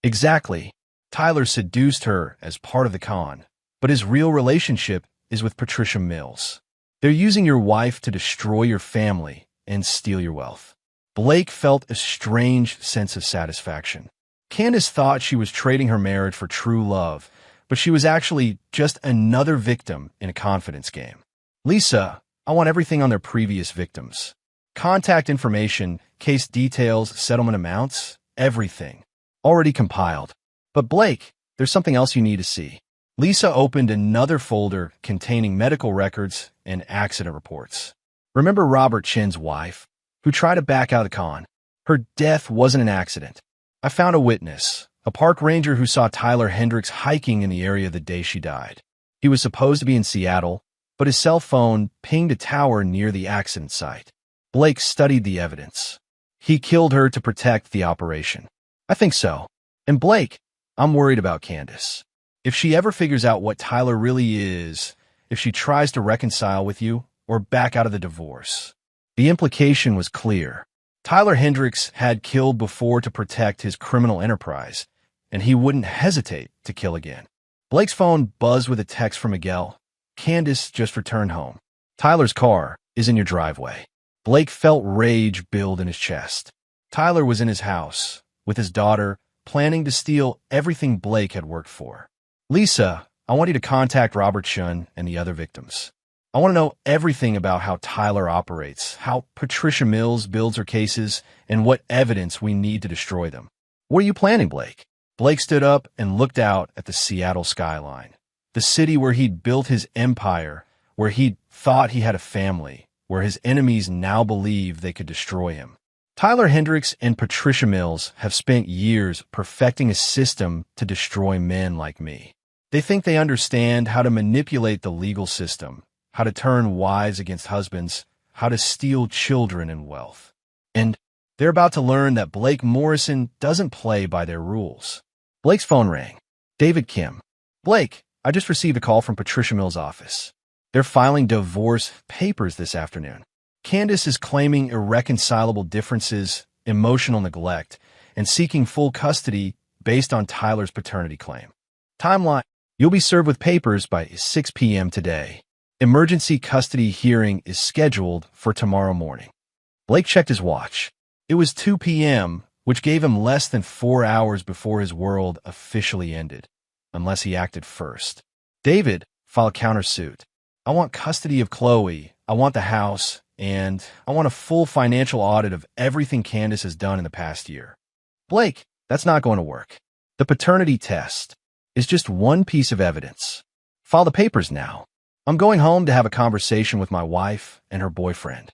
Exactly. Tyler seduced her as part of the con, but his real relationship is with Patricia Mills. They're using your wife to destroy your family and steal your wealth. Blake felt a strange sense of satisfaction. Candace thought she was trading her marriage for true love, but she was actually just another victim in a confidence game. Lisa, I want everything on their previous victims. Contact information, case details, settlement amounts, everything. Already compiled. But Blake, there's something else you need to see. Lisa opened another folder containing medical records and accident reports. Remember Robert Chin's wife, who tried to back out of the con? Her death wasn't an accident. I found a witness, a park ranger who saw Tyler Hendricks hiking in the area the day she died. He was supposed to be in Seattle, but his cell phone pinged a tower near the accident site. Blake studied the evidence. He killed her to protect the operation. I think so. And Blake, I'm worried about Candace. If she ever figures out what Tyler really is, if she tries to reconcile with you or back out of the divorce. The implication was clear. Tyler Hendricks had killed before to protect his criminal enterprise, and he wouldn't hesitate to kill again. Blake's phone buzzed with a text from Miguel. Candace just returned home. Tyler's car is in your driveway. Blake felt rage build in his chest. Tyler was in his house, with his daughter, planning to steal everything Blake had worked for. Lisa, I want you to contact Robert Shun and the other victims. I want to know everything about how Tyler operates, how Patricia Mills builds her cases, and what evidence we need to destroy them. What are you planning, Blake? Blake stood up and looked out at the Seattle skyline, the city where he'd built his empire, where he'd thought he had a family, where his enemies now believe they could destroy him. Tyler Hendricks and Patricia Mills have spent years perfecting a system to destroy men like me. They think they understand how to manipulate the legal system, how to turn wives against husbands, how to steal children and wealth. And they're about to learn that Blake Morrison doesn't play by their rules. Blake's phone rang. David Kim. Blake, I just received a call from Patricia Mills' office. They're filing divorce papers this afternoon. Candace is claiming irreconcilable differences emotional neglect, and seeking full custody based on Tyler's paternity claim. Timeline: you'll be served with papers by 6 p.m. today. Emergency custody hearing is scheduled for tomorrow morning. Blake checked his watch. It was 2 p.m., which gave him less than 4 hours before his world officially ended, unless he acted first. David filed countersuit. I want custody of Chloe, I want the house, and I want a full financial audit of everything Candace has done in the past year. Blake, that's not going to work. The paternity test is just one piece of evidence. File the papers now. I'm going home to have a conversation with my wife and her boyfriend.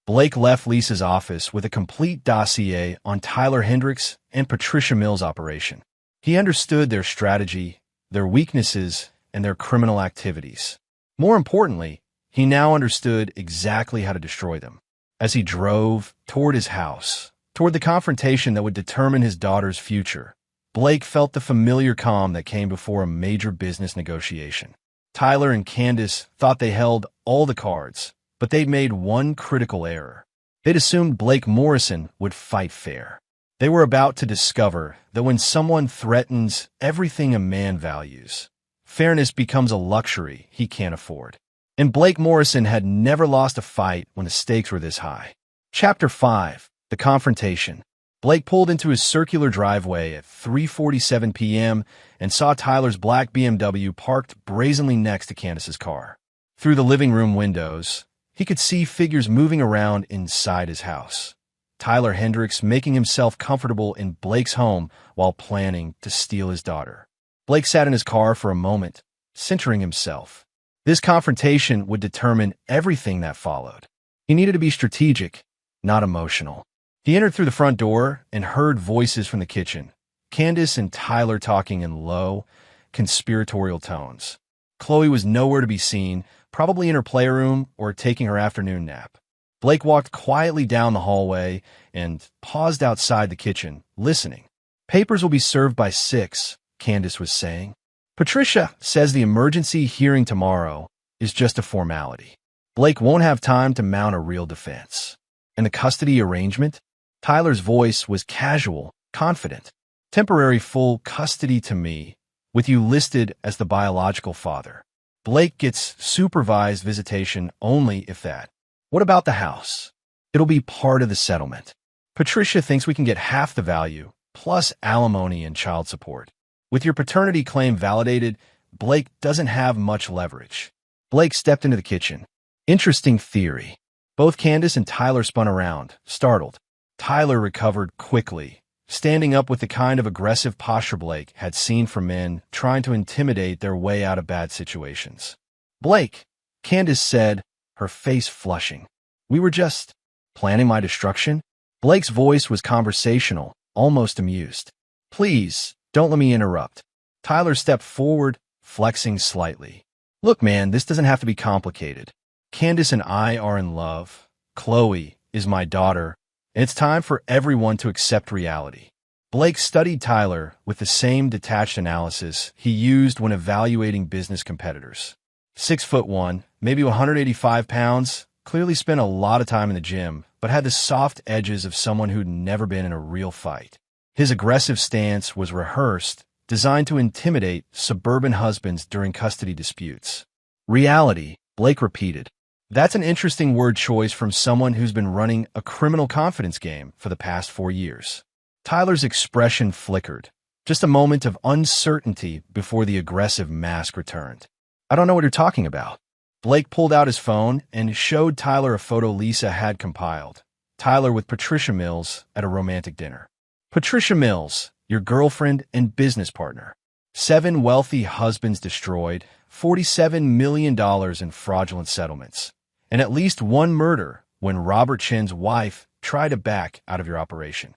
Blake left Lisa's office with a complete dossier on Tyler Hendricks and Patricia Mills' operation. He understood their strategy, their weaknesses, and their criminal activities. More importantly, he now understood exactly how to destroy them. As he drove toward his house, toward the confrontation that would determine his daughter's future, Blake felt the familiar calm that came before a major business negotiation. Tyler and Candace thought they held all the cards, but they'd made one critical error. They'd assumed Blake Morrison would fight fair. They were about to discover that when someone threatens everything a man values, fairness becomes a luxury he can't afford. And Blake Morrison had never lost a fight when the stakes were this high. Chapter 5. The Confrontation. Blake pulled into his circular driveway at 3:47 p.m. and saw Tyler's black BMW parked brazenly next to Candace's car. Through the living room windows, he could see figures moving around inside his house. Tyler Hendricks making himself comfortable in Blake's home while planning to steal his daughter. Blake sat in his car for a moment, centering himself. This confrontation would determine everything that followed. He needed to be strategic, not emotional. He entered through the front door and heard voices from the kitchen, Candace and Tyler talking in low, conspiratorial tones. Chloe was nowhere to be seen, probably in her playroom or taking her afternoon nap. Blake walked quietly down the hallway and paused outside the kitchen, listening. Papers will be served by 6, Candace was saying. Patricia says the emergency hearing tomorrow is just a formality. Blake won't have time to mount a real defense. And the custody arrangement? Tyler's voice was casual, confident. Temporary full custody to me, with you listed as the biological father. Blake gets supervised visitation only if that. What about the house? It'll be part of the settlement. Patricia thinks we can get half the value, plus alimony and child support. With your paternity claim validated, Blake doesn't have much leverage. Blake stepped into the kitchen. Interesting theory. Both Candace and Tyler spun around, startled. Tyler recovered quickly, standing up with the kind of aggressive posture Blake had seen from men trying to intimidate their way out of bad situations. Blake, Candace said, her face flushing. We were just planning my destruction? Blake's voice was conversational, almost amused. Please, don't let me interrupt. Tyler stepped forward, flexing slightly. Look, man, this doesn't have to be complicated. Candace and I are in love. Chloe is my daughter, and it's time for everyone to accept reality. Blake studied Tyler with the same detached analysis he used when evaluating business competitors. 6'1", maybe 185 pounds, clearly spent a lot of time in the gym, but had the soft edges of someone who'd never been in a real fight. His aggressive stance was rehearsed, designed to intimidate suburban husbands during custody disputes. Reality, Blake repeated. That's an interesting word choice from someone who's been running a criminal confidence game for the past 4 years. Tyler's expression flickered, just a moment of uncertainty before the aggressive mask returned. I don't know what you're talking about. Blake pulled out his phone and showed Tyler a photo Lisa had compiled. Tyler with Patricia Mills at a romantic dinner. Patricia Mills, your girlfriend and business partner. 7 wealthy husbands destroyed, $47 million in fraudulent settlements, and at least 1 murder when Robert Chin's wife tried to back out of your operation.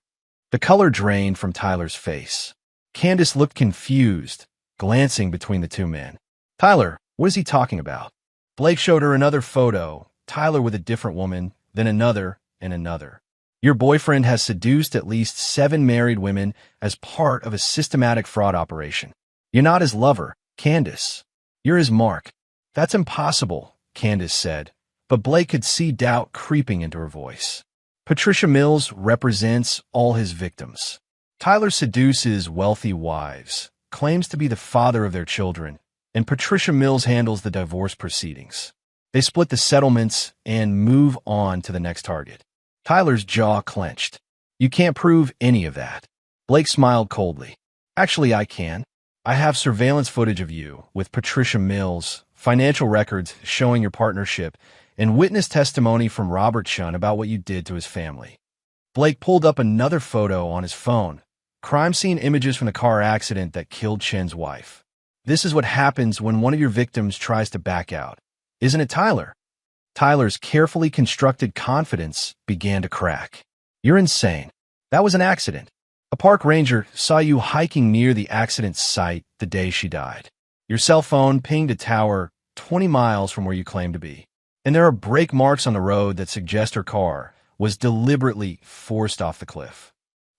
The color drained from Tyler's face. Candace looked confused, glancing between the two men. Tyler, what is he talking about? Blake showed her another photo, Tyler with a different woman, then another and another. Your boyfriend has seduced at least 7 married women as part of a systematic fraud operation. You're not his lover, Candace. You're his mark. That's impossible, Candace said, but Blake could see doubt creeping into her voice. Patricia Mills represents all his victims. Tyler seduces wealthy wives, claims to be the father of their children, and Patricia Mills handles the divorce proceedings. They split the settlements and move on to the next target. Tyler's jaw clenched. You can't prove any of that. Blake smiled coldly. Actually, I can. I have surveillance footage of you with Patricia Mills, financial records showing your partnership, and witness testimony from Robert Chun about what you did to his family. Blake pulled up another photo on his phone. Crime scene images from the car accident that killed Chen's wife. This is what happens when one of your victims tries to back out. Isn't it, Tyler? Tyler's carefully constructed confidence began to crack. You're insane. That was an accident. A park ranger saw you hiking near the accident site the day she died. Your cell phone pinged a tower 20 miles from where you claim to be. And there are brake marks on the road that suggest her car was deliberately forced off the cliff.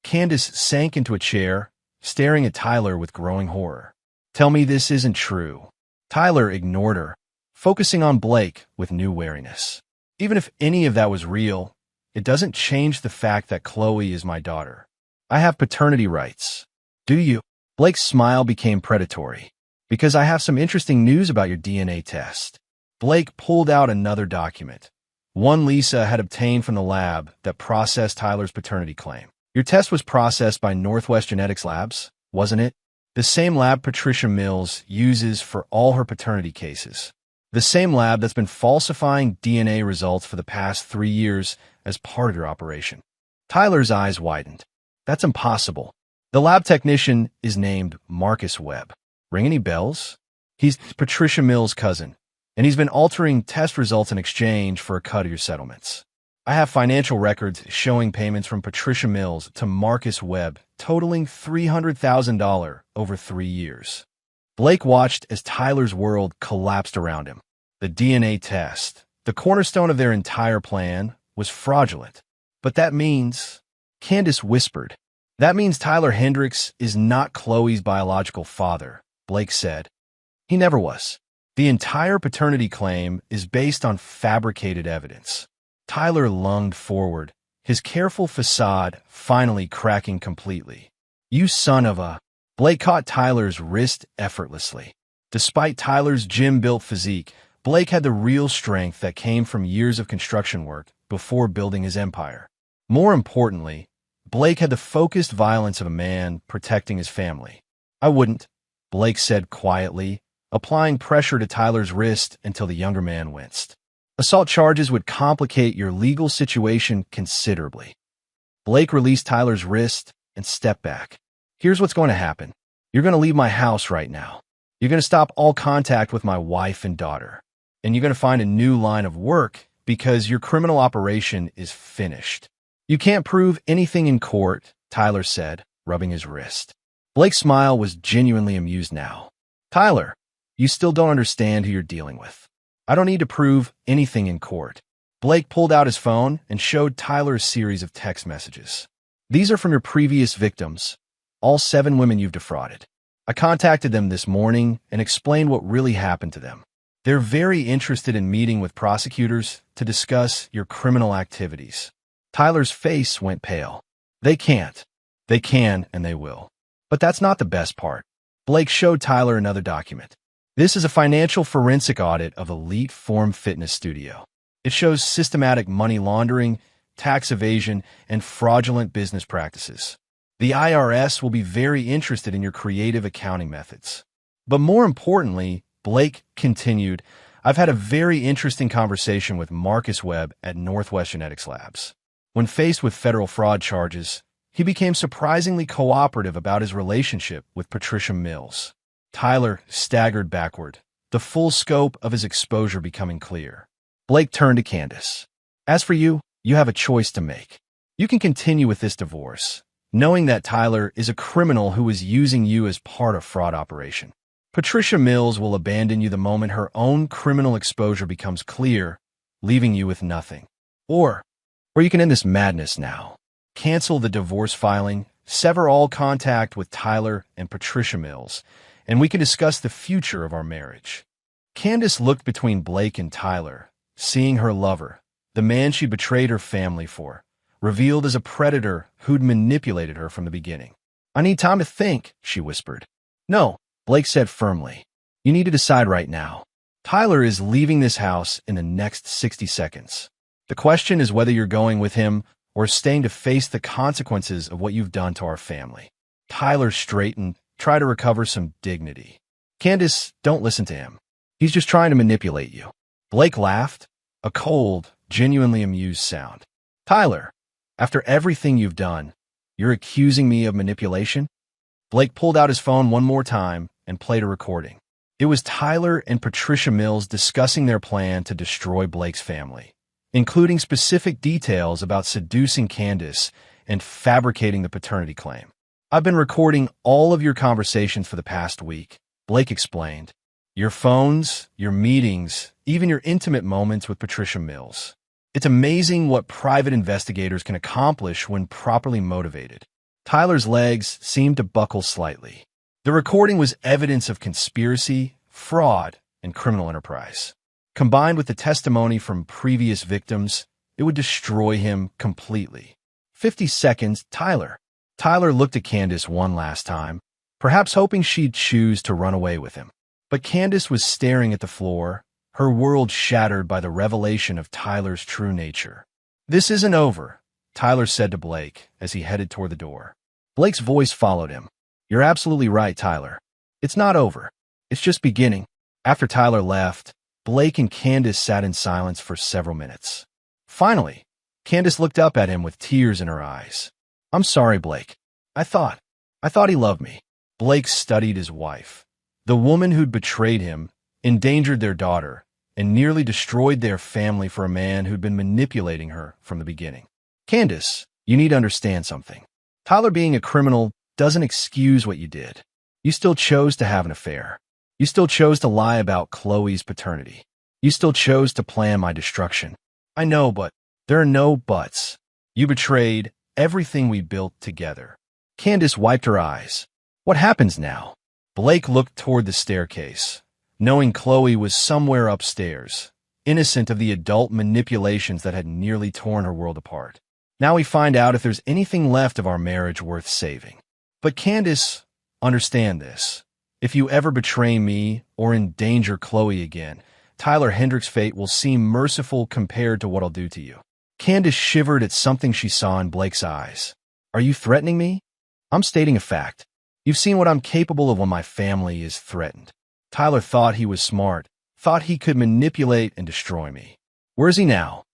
Candace sank into a chair, staring at Tyler with growing horror. Tell me this isn't true. Tyler ignored her, focusing on Blake with new wariness. Even if any of that was real, it doesn't change the fact that Chloe is my daughter. I have paternity rights. Do you? Blake's smile became predatory. Because I have some interesting news about your DNA test. Blake pulled out another document. One Lisa had obtained from the lab that processed Tyler's paternity claim. Your test was processed by Northwest Genetics Labs, wasn't it? The same lab Patricia Mills uses for all her paternity cases. The same lab that's been falsifying DNA results for the past 3 years as part of your operation. Tyler's eyes widened. That's impossible. The lab technician is named Marcus Webb. Ring any bells? He's Patricia Mills' cousin, and he's been altering test results in exchange for a cut of your settlements. I have financial records showing payments from Patricia Mills to Marcus Webb totaling $300,000 over 3 years. Blake watched as Tyler's world collapsed around him. The DNA test, the cornerstone of their entire plan, was fraudulent. But that means... Candace whispered. That means Tyler Hendricks is not Chloe's biological father, Blake said. He never was. The entire paternity claim is based on fabricated evidence. Tyler lunged forward, his careful facade finally cracking completely. You son of a... Blake caught Tyler's wrist effortlessly. Despite Tyler's gym-built physique, Blake had the real strength that came from years of construction work before building his empire. More importantly, Blake had the focused violence of a man protecting his family. I wouldn't, Blake said quietly, applying pressure to Tyler's wrist until the younger man winced. Assault charges would complicate your legal situation considerably. Blake released Tyler's wrist and stepped back. Here's what's going to happen. You're going to leave my house right now. You're going to stop all contact with my wife and daughter. And you're going to find a new line of work because your criminal operation is finished. You can't prove anything in court, Tyler said, rubbing his wrist. Blake's smile was genuinely amused now. Tyler, you still don't understand who you're dealing with. I don't need to prove anything in court. Blake pulled out his phone and showed Tyler a series of text messages. These are from your previous victims, all 7 women you've defrauded. I contacted them this morning and explained what really happened to them. They're very interested in meeting with prosecutors to discuss your criminal activities. Tyler's face went pale. They can't. They can, and they will. But that's not the best part. Blake showed Tyler another document. This is a financial forensic audit of Elite Form Fitness Studio. It shows systematic money laundering, tax evasion, and fraudulent business practices. The IRS will be very interested in your creative accounting methods. But more importantly, Blake continued, I've had a very interesting conversation with Marcus Webb at Northwest Genetics Labs. When faced with federal fraud charges, he became surprisingly cooperative about his relationship with Patricia Mills. Tyler staggered backward, the full scope of his exposure becoming clear. Blake turned to Candace. As for you, you have a choice to make. You can continue with this divorce, knowing that Tyler is a criminal who is using you as part of fraud operation. Patricia Mills will abandon you the moment her own criminal exposure becomes clear, leaving you with nothing. Or you can end this madness now. Cancel the divorce filing, sever all contact with Tyler and Patricia Mills, and we can discuss the future of our marriage. Candace looked between Blake and Tyler, seeing her lover, the man she betrayed her family for, revealed as a predator who'd manipulated her from the beginning. "I need time to think," she whispered. "No," Blake said firmly. "You need to decide right now. Tyler is leaving this house in the next 60 seconds. The question is whether you're going with him or staying to face the consequences of what you've done to our family." Tyler straightened, tried to recover some dignity. "Candace, don't listen to him. He's just trying to manipulate you." Blake laughed, a cold, genuinely amused sound. "Tyler, after everything you've done, you're accusing me of manipulation?" Blake pulled out his phone one more time and played a recording. It was Tyler and Patricia Mills discussing their plan to destroy Blake's family, including specific details about seducing Candace and fabricating the paternity claim. "I've been recording all of your conversations for the past week," Blake explained. "Your phones, your meetings, even your intimate moments with Patricia Mills. It's amazing what private investigators can accomplish when properly motivated." Tyler's legs seemed to buckle slightly. The recording was evidence of conspiracy, fraud, and criminal enterprise. Combined with the testimony from previous victims, it would destroy him completely. 50 seconds, Tyler. Tyler looked at Candace one last time, perhaps hoping she'd choose to run away with him. But Candace was staring at the floor, her world shattered by the revelation of Tyler's true nature. "This isn't over," Tyler said to Blake as he headed toward the door. Blake's voice followed him. "You're absolutely right, Tyler. It's not over. It's just beginning." After Tyler left, Blake and Candace sat in silence for several minutes. Finally, Candace looked up at him with tears in her eyes. "I'm sorry, Blake. I thought he loved me." Blake studied his wife. The woman who'd betrayed him, endangered their daughter, and nearly destroyed their family for a man who'd been manipulating her from the beginning. "Candace, you need to understand something. Tyler being a criminal doesn't excuse what you did. You still chose to have an affair. You still chose to lie about Chloe's paternity. You still chose to plan my destruction. I know, but there are no buts. You betrayed everything we built together." Candace wiped her eyes. "What happens now?" Blake looked toward the staircase, knowing Chloe was somewhere upstairs, innocent of the adult manipulations that had nearly torn her world apart. "Now we find out if there's anything left of our marriage worth saving. But Candace, understand this. If you ever betray me or endanger Chloe again, Tyler Hendrick's fate will seem merciful compared to what I'll do to you." Candace shivered at something she saw in Blake's eyes. "Are you threatening me?" "I'm stating a fact. You've seen what I'm capable of when my family is threatened." Tyler thought he was smart, thought he could manipulate and destroy me. "Where is he now?"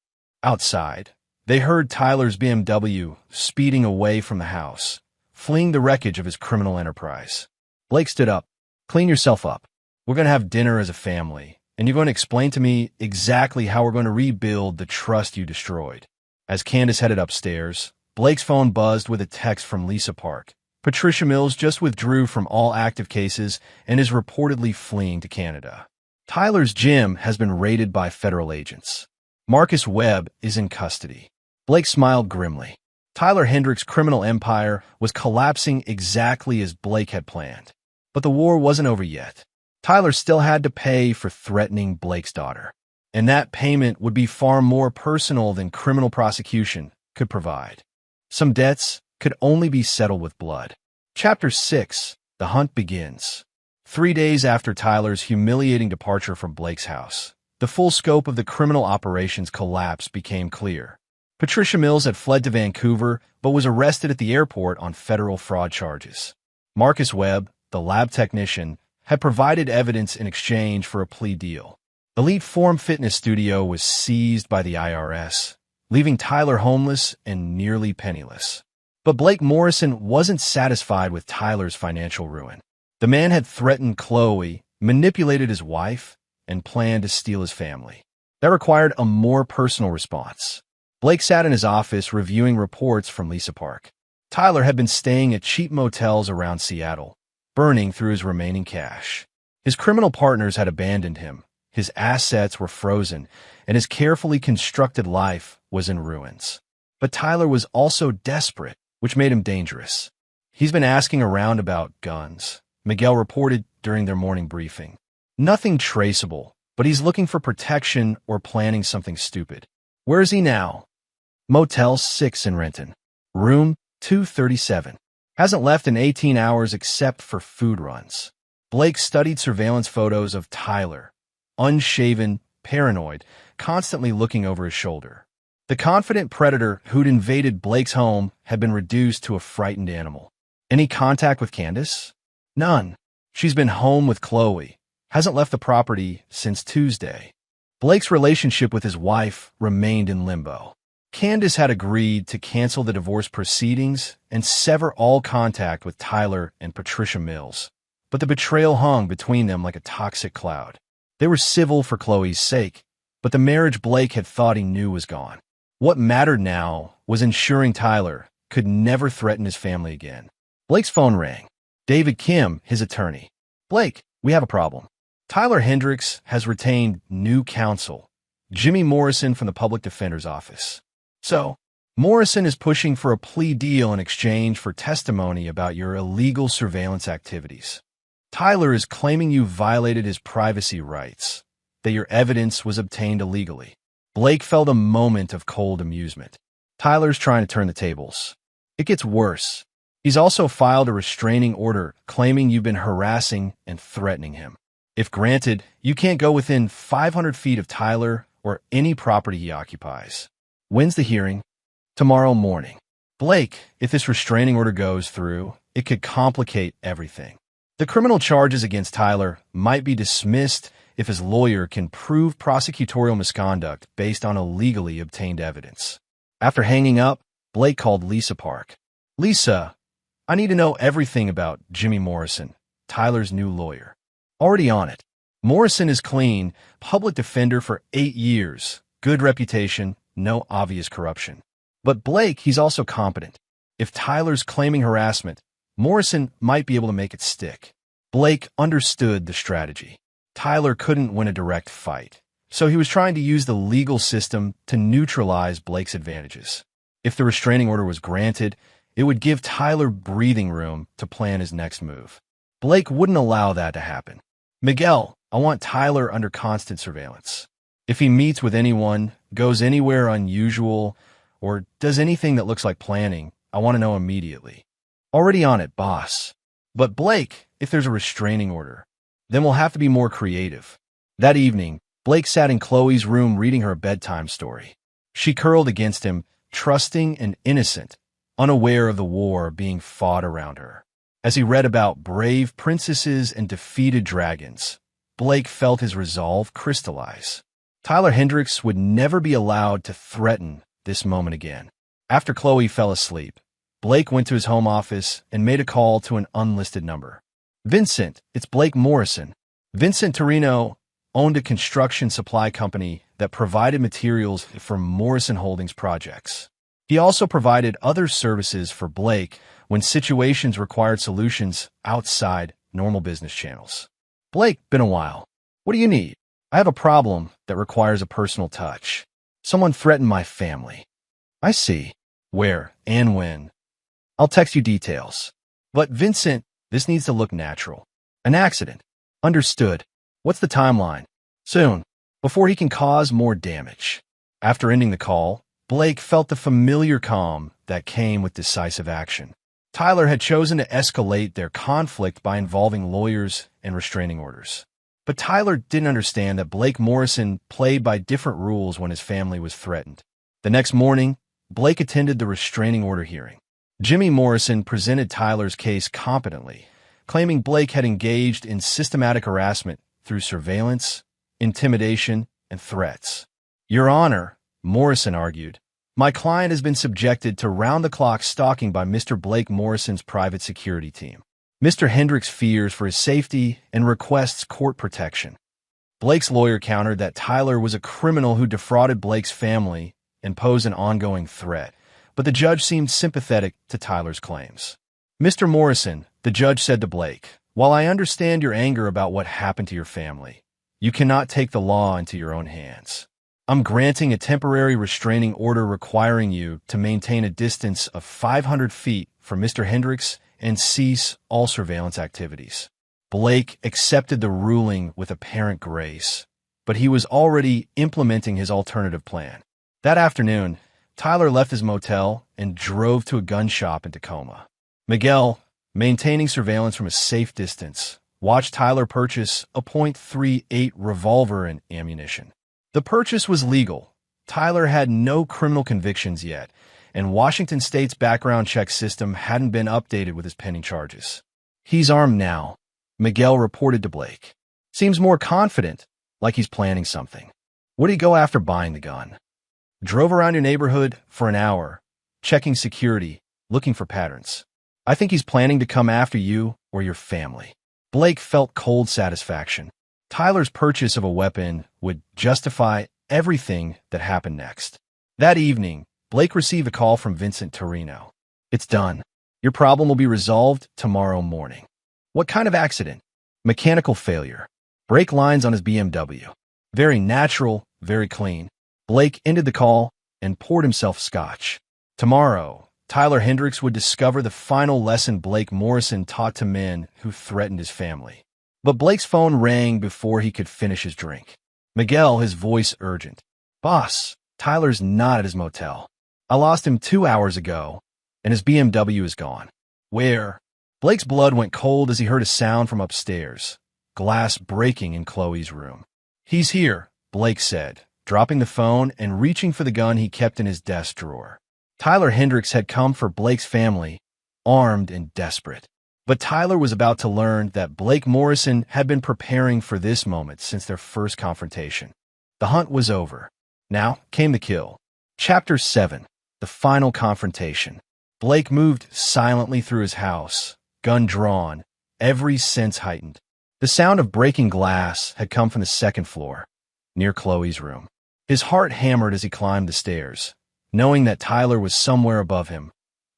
Outside, they heard Tyler's BMW speeding away from the house, fleeing the wreckage of his criminal enterprise. Blake stood up. "Clean yourself up. We're going to have dinner as a family, and you're going to explain to me exactly how we're going to rebuild the trust you destroyed." As Candace headed upstairs, Blake's phone buzzed with a text from Lisa Park. Patricia Mills just withdrew from all active cases and is reportedly fleeing to Canada. Tyler's gym has been raided by federal agents. Marcus Webb is in custody. Blake smiled grimly. Tyler Hendrick's criminal empire was collapsing exactly as Blake had planned. But the war wasn't over yet. Tyler still had to pay for threatening Blake's daughter. And that payment would be far more personal than criminal prosecution could provide. Some debts could only be settled with blood. Chapter 6. The Hunt Begins. 3 days after Tyler's humiliating departure from Blake's house, the full scope of the criminal operations collapse became clear. Patricia Mills had fled to Vancouver, but was arrested at the airport on federal fraud charges. Marcus Webb, the lab technician, had provided evidence in exchange for a plea deal. Elite Form Fitness Studio was seized by the IRS, leaving Tyler homeless and nearly penniless. But Blake Morrison wasn't satisfied with Tyler's financial ruin. The man had threatened Chloe, manipulated his wife, and planned to steal his family. That required a more personal response. Blake sat in his office reviewing reports from Lisa Park. Tyler had been staying at cheap motels around Seattle, burning through his remaining cash. His criminal partners had abandoned him, his assets were frozen, and his carefully constructed life was in ruins. But Tyler was also desperate, which made him dangerous. "He's been asking around about guns," Miguel reported during their morning briefing. "Nothing traceable, but he's looking for protection or planning something stupid." "Where is he now?" Motel 6 in Renton. Room 237. Hasn't left in 18 hours except for food runs. Blake studied surveillance photos of Tyler, unshaven, paranoid, constantly looking over his shoulder. The confident predator who'd invaded Blake's home had been reduced to a frightened animal. Any contact with Candace? None. She's been home with Chloe. Hasn't left the property since Tuesday. Blake's relationship with his wife remained in limbo. Candace had agreed to cancel the divorce proceedings and sever all contact with Tyler and Patricia Mills. But the betrayal hung between them like a toxic cloud. They were civil for Chloe's sake, but the marriage Blake had thought he knew was gone. What mattered now was ensuring Tyler could never threaten his family again. Blake's phone rang. David Kim, his attorney. Blake, we have a problem. Tyler Hendricks has retained new counsel, Jimmy Morrison from the public defender's office. So, Morrison is pushing for a plea deal in exchange for testimony about your illegal surveillance activities. Tyler is claiming you violated his privacy rights, that your evidence was obtained illegally. Blake felt a moment of cold amusement. Tyler's trying to turn the tables. It gets worse. He's also filed a restraining order claiming you've been harassing and threatening him. If granted, you can't go within 500 feet of Tyler or any property he occupies. When's the hearing? Tomorrow morning. Blake, if this restraining order goes through, it could complicate everything. The criminal charges against Tyler might be dismissed if his lawyer can prove prosecutorial misconduct based on illegally obtained evidence. After hanging up, Blake called Lisa Park. Lisa, I need to know everything about Jimmy Morrison, Tyler's new lawyer. Already on it. Morrison is clean, public defender for 8 years, good reputation, no obvious corruption. But Blake, he's also competent. If Tyler's claiming harassment, Morrison might be able to make it stick. Blake understood the strategy. Tyler couldn't win a direct fight, so he was trying to use the legal system to neutralize Blake's advantages. If the restraining order was granted, it would give Tyler breathing room to plan his next move. Blake wouldn't allow that to happen. Miguel, I want Tyler under constant surveillance. If he meets with anyone, goes anywhere unusual, or does anything that looks like planning, I want to know immediately. Already on it, boss. But Blake, if there's a restraining order, then we'll have to be more creative. That evening, Blake sat in Chloe's room reading her a bedtime story. She curled against him, trusting and innocent, unaware of the war being fought around her. As he read about brave princesses and defeated dragons, Blake felt his resolve crystallize. Tyler Hendricks would never be allowed to threaten this moment again. After Chloe fell asleep, Blake went to his home office and made a call to an unlisted number. Vincent, it's Blake Morrison. Vincent Torino owned a construction supply company that provided materials for Morrison Holdings projects. He also provided other services for Blake when situations required solutions outside normal business channels. Blake, been a while. What do you need? I have a problem that requires a personal touch. Someone threatened my family. I see. Where and when? I'll text you details. But Vincent, this needs to look natural. An accident. Understood. What's the timeline? Soon. Before he can cause more damage. After ending the call, Blake felt the familiar calm that came with decisive action. Tyler had chosen to escalate their conflict by involving lawyers and restraining orders. But Tyler didn't understand that Blake Morrison played by different rules when his family was threatened. The next morning, Blake attended the restraining order hearing. Jimmy Morrison presented Tyler's case competently, claiming Blake had engaged in systematic harassment through surveillance, intimidation, and threats. Your Honor, Morrison argued, my client has been subjected to round-the-clock stalking by Mr. Blake Morrison's private security team. Mr. Hendricks fears for his safety and requests court protection. Blake's lawyer countered that Tyler was a criminal who defrauded Blake's family and posed an ongoing threat, but the judge seemed sympathetic to Tyler's claims. Mr. Morrison, the judge said to Blake, while I understand your anger about what happened to your family, you cannot take the law into your own hands. I'm granting a temporary restraining order requiring you to maintain a distance of 500 feet from Mr. Hendricks and cease all surveillance activities. Blake accepted the ruling with apparent grace, but he was already implementing his alternative plan. That afternoon, Tyler left his motel and drove to a gun shop in Tacoma. Miguel, maintaining surveillance from a safe distance, watched Tyler purchase a .38 revolver and ammunition. The purchase was legal. Tyler had no criminal convictions yet, and Washington State's background check system hadn't been updated with his pending charges. He's armed now, Miguel reported to Blake. Seems more confident, like he's planning something. What'd he go after buying the gun? Drove around your neighborhood for an hour, checking security, looking for patterns. I think he's planning to come after you or your family. Blake felt cold satisfaction. Tyler's purchase of a weapon would justify everything that happened next. That evening, Blake received a call from Vincent Torino. It's done. Your problem will be resolved tomorrow morning. What kind of accident? Mechanical failure. Brake lines on his BMW. Very natural, very clean. Blake ended the call and poured himself scotch. Tomorrow, Tyler Hendricks would discover the final lesson Blake Morrison taught to men who threatened his family. But Blake's phone rang before he could finish his drink. Miguel, his voice urgent. Boss, Tyler's not at his motel. I lost him 2 hours ago, and his BMW is gone. Where? Blake's blood went cold as he heard a sound from upstairs, glass breaking in Chloe's room. He's here, Blake said, dropping the phone and reaching for the gun he kept in his desk drawer. Tyler Hendricks had come for Blake's family, armed and desperate. But Tyler was about to learn that Blake Morrison had been preparing for this moment since their first confrontation. The hunt was over. Now came the kill. Chapter 7. The final confrontation. Blake moved silently through his house, gun drawn, every sense heightened. The sound of breaking glass had come from the second floor, near Chloe's room. His heart hammered as he climbed the stairs, knowing that Tyler was somewhere above him,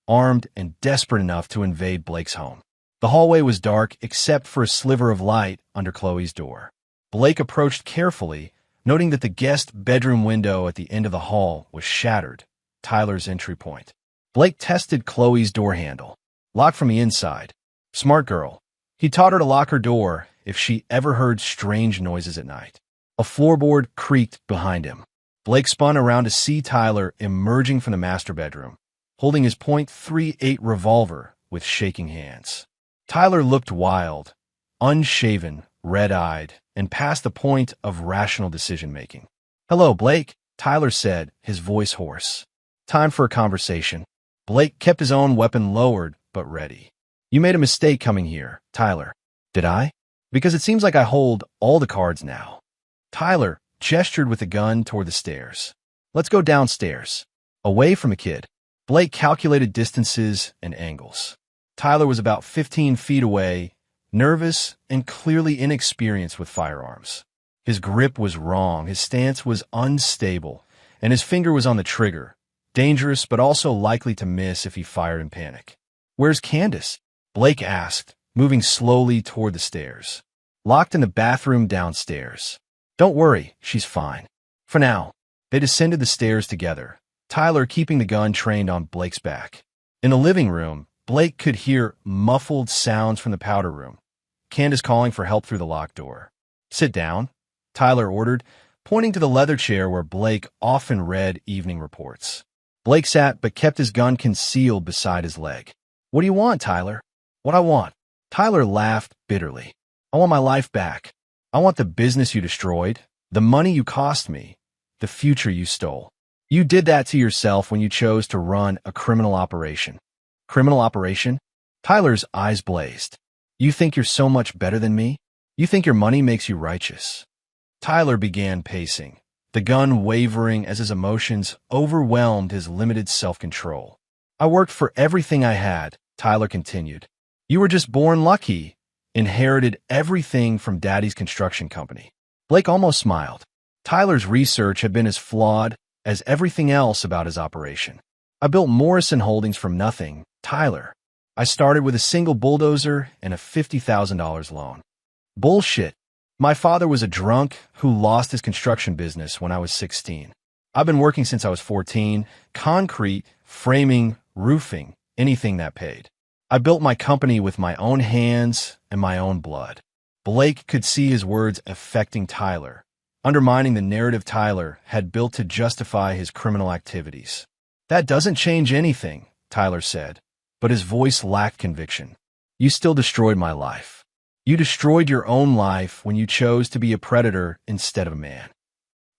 armed and desperate enough to invade Blake's home. The hallway was dark except for a sliver of light under Chloe's door. Blake approached carefully, noting that the guest bedroom window at the end of the hall was shattered, Tyler's entry point. Blake tested Chloe's door handle, locked from the inside. Smart girl. He taught her to lock her door if she ever heard strange noises at night. A floorboard creaked behind him. Blake spun around to see Tyler emerging from the master bedroom, holding his .38 revolver with shaking hands. Tyler looked wild, unshaven, red-eyed, and past the point of rational decision-making. Hello, Blake, Tyler said, his voice hoarse. Time for a conversation. Blake kept his own weapon lowered but ready. You made a mistake coming here, Tyler. Did I? Because it seems like I hold all the cards now. Tyler gestured with the gun toward the stairs. Let's go downstairs. Away from a kid. Blake calculated distances and angles. Tyler was about 15 feet away, nervous and clearly inexperienced with firearms. His grip was wrong, his stance was unstable, and his finger was on the trigger, dangerous but also likely to miss if he fired in panic. Where's Candace? Blake asked, moving slowly toward the stairs. Locked in the bathroom downstairs. Don't worry, she's fine. For now. They descended the stairs together, Tyler keeping the gun trained on Blake's back. In the living room, Blake could hear muffled sounds from the powder room. Candace calling for help through the locked door. Sit down, Tyler ordered, pointing to the leather chair where Blake often read evening reports. Blake sat but kept his gun concealed beside his leg. What do you want, Tyler? What I want? Tyler laughed bitterly. I want my life back. I want the business you destroyed, the money you cost me, the future you stole. You did that to yourself when you chose to run a criminal operation. Criminal operation? Tyler's eyes blazed. You think you're so much better than me? You think your money makes you righteous? Tyler began pacing, the gun wavering as his emotions overwhelmed his limited self-control. I worked for everything I had, Tyler continued. You were just born lucky, inherited everything from Daddy's construction company. Blake almost smiled. Tyler's research had been as flawed as everything else about his operation. I built Morrison Holdings from nothing, Tyler. I started with a single bulldozer and a $50,000 loan. Bullshit. My father was a drunk who lost his construction business when I was 16. I've been working since I was 14, concrete, framing, roofing, anything that paid. I built my company with my own hands and my own blood. Blake could see his words affecting Tyler, undermining the narrative Tyler had built to justify his criminal activities. That doesn't change anything, Tyler said, but his voice lacked conviction. You still destroyed my life. You destroyed your own life when you chose to be a predator instead of a man.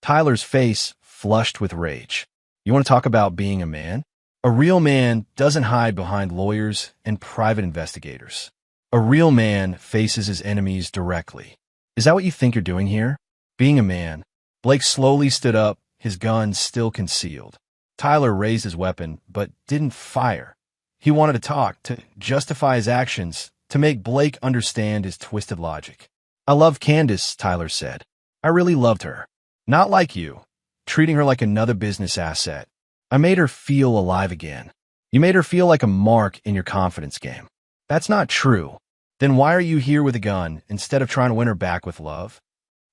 Tyler's face flushed with rage. You want to talk about being a man? A real man doesn't hide behind lawyers and private investigators. A real man faces his enemies directly. Is that what you think you're doing here? Being a man. Blake slowly stood up, his gun still concealed. Tyler raised his weapon, but didn't fire. He wanted to talk, to justify his actions, to make Blake understand his twisted logic. I love Candace, Tyler said. I really loved her. Not like you, treating her like another business asset. I made her feel alive again. You made her feel like a mark in your confidence game. That's not true. Then why are you here with a gun instead of trying to win her back with love?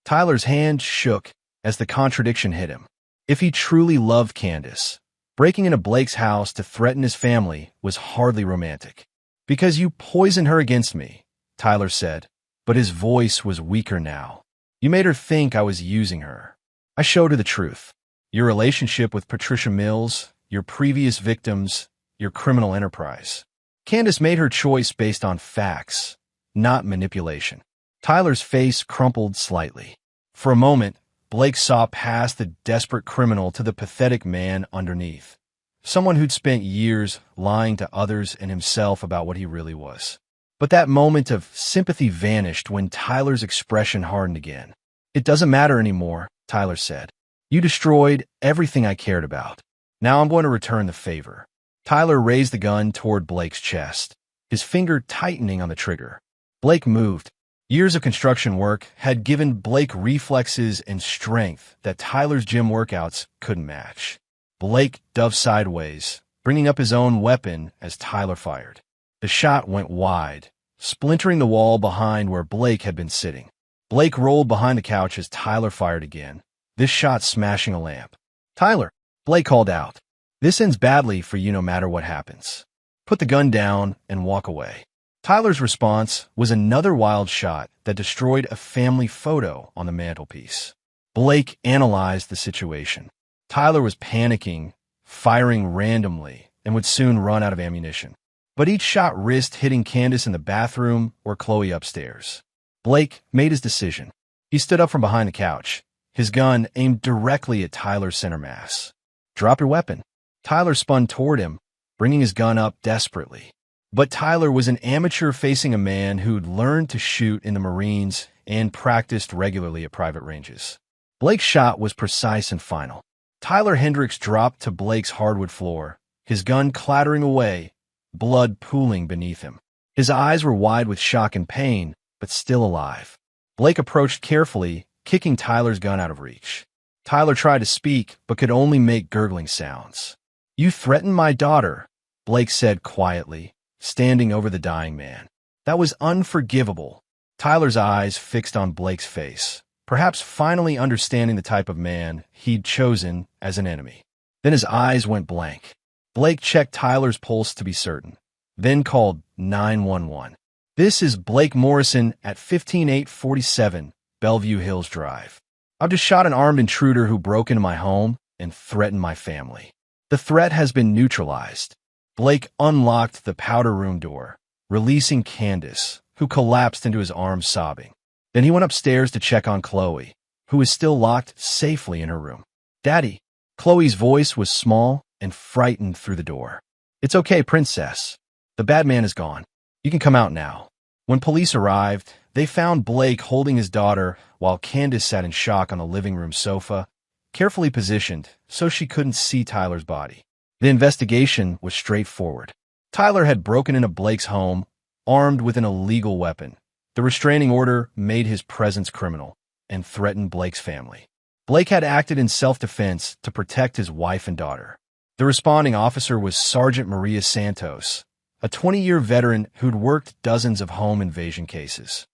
Tyler's hand shook as the contradiction hit him. If he truly loved Candace, breaking into Blake's house to threaten his family was hardly romantic. Because you poisoned her against me, Tyler said, but his voice was weaker now. You made her think I was using her. I showed her the truth. Your relationship with Patricia Mills, your previous victims, your criminal enterprise. Candace made her choice based on facts, not manipulation. Tyler's face crumpled slightly. For a moment, Blake saw past the desperate criminal to the pathetic man underneath. Someone who'd spent years lying to others and himself about what he really was. But that moment of sympathy vanished when Tyler's expression hardened again. It doesn't matter anymore, Tyler said. You destroyed everything I cared about. Now I'm going to return the favor. Tyler raised the gun toward Blake's chest, his finger tightening on the trigger. Blake moved. Years of construction work had given Blake reflexes and strength that Tyler's gym workouts couldn't match. Blake dove sideways, bringing up his own weapon as Tyler fired. The shot went wide, splintering the wall behind where Blake had been sitting. Blake rolled behind the couch as Tyler fired again, this shot smashing a lamp. Tyler, Blake called out. This ends badly for you no matter what happens. Put the gun down and walk away. Tyler's response was another wild shot that destroyed a family photo on the mantelpiece. Blake analyzed the situation. Tyler was panicking, firing randomly, and would soon run out of ammunition. But each shot risked hitting Candace in the bathroom or Chloe upstairs. Blake made his decision. He stood up from behind the couch, his gun aimed directly at Tyler's center mass. Drop your weapon. Tyler spun toward him, bringing his gun up desperately. But Tyler was an amateur facing a man who'd learned to shoot in the Marines and practiced regularly at private ranges. Blake's shot was precise and final. Tyler Hendricks dropped to Blake's hardwood floor, his gun clattering away, blood pooling beneath him. His eyes were wide with shock and pain, but still alive. Blake approached carefully, kicking Tyler's gun out of reach. Tyler tried to speak, but could only make gurgling sounds. You threatened my daughter, Blake said quietly, standing over the dying man. That was unforgivable. Tyler's eyes fixed on Blake's face, perhaps finally understanding the type of man he'd chosen as an enemy. Then his eyes went blank. Blake checked Tyler's pulse to be certain, then called 911. This is Blake Morrison at 15847 Bellevue Hills Drive. I've just shot an armed intruder who broke into my home and threatened my family. The threat has been neutralized. Blake unlocked the powder room door, releasing Candace, who collapsed into his arms sobbing. Then he went upstairs to check on Chloe, who was still locked safely in her room. Daddy. Chloe's voice was small and frightened through the door. It's okay, princess. The bad man is gone. You can come out now. When police arrived, they found Blake holding his daughter while Candace sat in shock on the living room sofa, carefully positioned so she couldn't see Tyler's body. The investigation was straightforward. Tyler had broken into Blake's home, armed with an illegal weapon. The restraining order made his presence criminal and threatened Blake's family. Blake had acted in self-defense to protect his wife and daughter. The responding officer was Sergeant Maria Santos, a 20-year veteran who'd worked dozens of home invasion cases.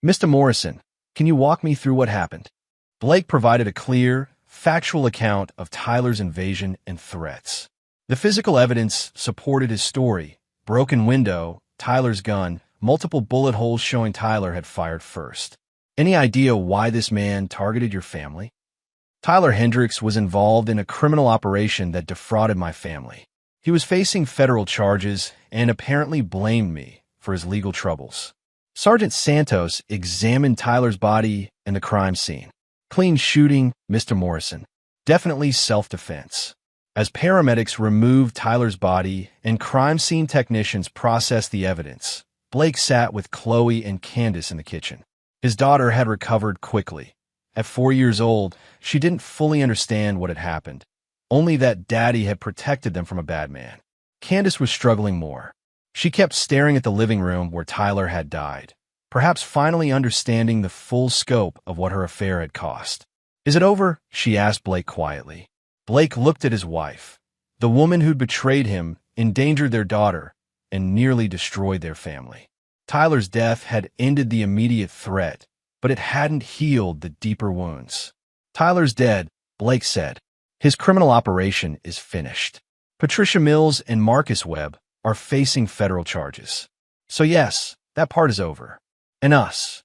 Mr. Morrison, can you walk me through what happened? Blake provided a clear, factual account of Tyler's invasion and threats. The physical evidence supported his story: broken window, Tyler's gun, multiple bullet holes showing Tyler had fired first. Any idea why this man targeted your family? Tyler Hendricks was involved in a criminal operation that defrauded my family. He was facing federal charges and apparently blamed me for his legal troubles. Sergeant Santos examined Tyler's body and the crime scene. Clean shooting, Mr. Morrison. Definitely self-defense. As paramedics removed Tyler's body and crime scene technicians processed the evidence, Blake sat with Chloe and Candace in the kitchen. His daughter had recovered quickly. At 4 years old, she didn't fully understand what had happened, only that Daddy had protected them from a bad man. Candace was struggling more. She kept staring at the living room where Tyler had died, perhaps finally understanding the full scope of what her affair had cost. "Is it over?" she asked Blake quietly. Blake looked at his wife. The woman who'd betrayed him, endangered their daughter, and nearly destroyed their family. Tyler's death had ended the immediate threat, but it hadn't healed the deeper wounds. "Tyler's dead," Blake said. "His criminal operation is finished. Patricia Mills and Marcus Webb are facing federal charges. So yes, that part is over. And us."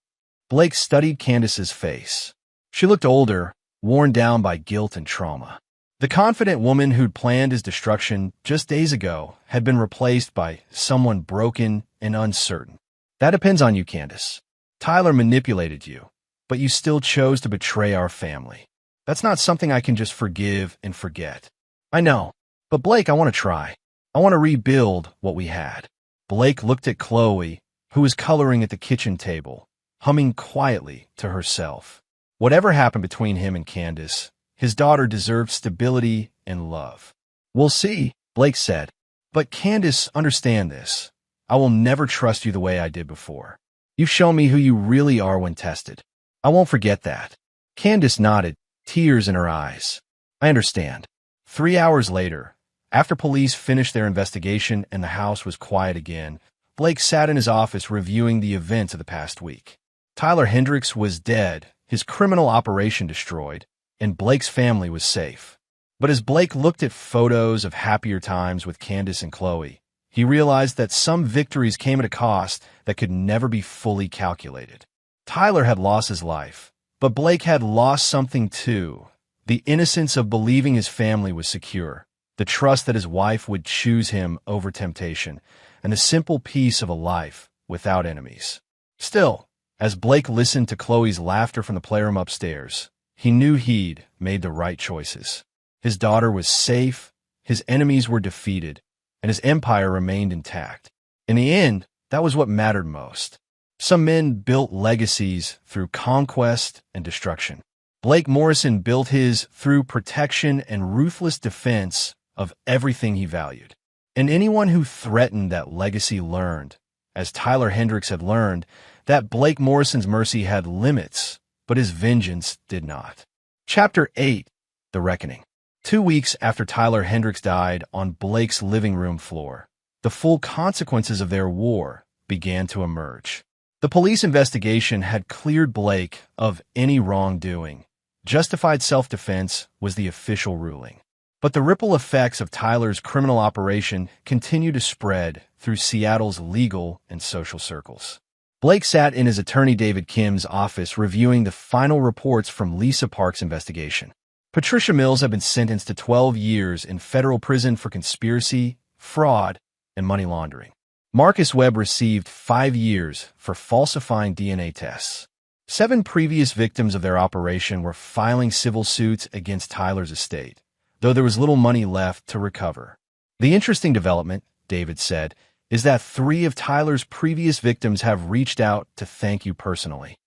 Blake studied Candace's face. She looked older, worn down by guilt and trauma. The confident woman who'd planned his destruction just days ago had been replaced by someone broken and uncertain. "That depends on you, Candace. Tyler manipulated you, but you still chose to betray our family. That's not something I can just forgive and forget." "I know, but Blake, I want to try. I want to rebuild what we had." Blake looked at Chloe, who was coloring at the kitchen table, humming quietly to herself. Whatever happened between him and Candace, his daughter deserved stability and love. "We'll see," Blake said. "But Candace, understand this. I will never trust you the way I did before. You've shown me who you really are when tested. I won't forget that." Candace nodded, tears in her eyes. "I understand." 3 hours later, after police finished their investigation and the house was quiet again, Blake sat in his office reviewing the events of the past week. Tyler Hendricks was dead, his criminal operation destroyed, and Blake's family was safe. But as Blake looked at photos of happier times with Candace and Chloe, he realized that some victories came at a cost that could never be fully calculated. Tyler had lost his life, but Blake had lost something too. The innocence of believing his family was secure, the trust that his wife would choose him over temptation, and the simple peace of a life without enemies. Still, as Blake listened to Chloe's laughter from the playroom upstairs, he knew he'd made the right choices. His daughter was safe, his enemies were defeated, and his empire remained intact. In the end, that was what mattered most. Some men built legacies through conquest and destruction. Blake Morrison built his through protection and ruthless defense of everything he valued. And anyone who threatened that legacy learned, as Tyler Hendricks had learned, that Blake Morrison's mercy had limits, but his vengeance did not. Chapter 8, The Reckoning. 2 weeks after Tyler Hendricks died on Blake's living room floor, the full consequences of their war began to emerge. The police investigation had cleared Blake of any wrongdoing. Justified self-defense was the official ruling. But the ripple effects of Tyler's criminal operation continued to spread through Seattle's legal and social circles. Blake sat in his attorney David Kim's office reviewing the final reports from Lisa Park's investigation. Patricia Mills had been sentenced to 12 years in federal prison for conspiracy, fraud, and money laundering. Marcus Webb received 5 years for falsifying DNA tests. 7 previous victims of their operation were filing civil suits against Tyler's estate, though there was little money left to recover. "The interesting development," David said, "is that 3 of Tyler's previous victims have reached out to thank you personally."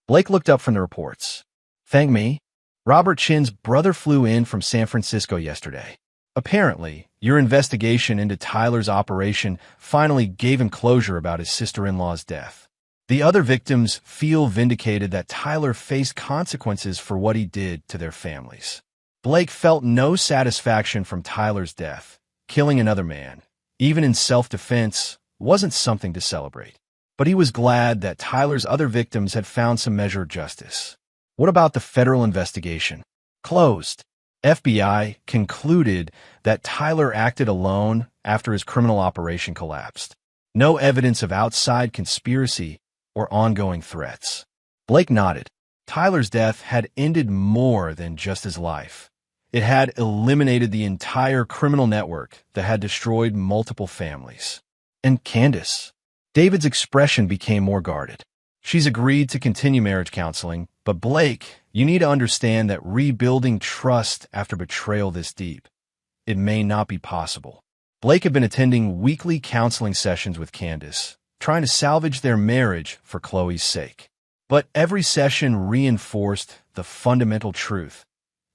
Blake looked up from the reports. "Thank me? Robert Chin's brother flew in from San Francisco yesterday. Apparently, your investigation into Tyler's operation finally gave him closure about his sister-in-law's death. The other victims feel vindicated that Tyler faced consequences for what he did to their families." Blake felt no satisfaction from Tyler's death. Killing another man, even in self-defense, wasn't something to celebrate. But he was glad that Tyler's other victims had found some measure of justice. What about the federal investigation? Closed. FBI concluded that Tyler acted alone after his criminal operation collapsed. No evidence of outside conspiracy or ongoing threats. Blake nodded. Tyler's death had ended more than just his life. It had eliminated the entire criminal network that had destroyed multiple families. And Candace? David's expression became more guarded. She's agreed to continue marriage counseling, but Blake, you need to understand that rebuilding trust after betrayal this deep, it may not be possible. Blake had been attending weekly counseling sessions with Candace, trying to salvage their marriage for Chloe's sake. But every session reinforced the fundamental truth.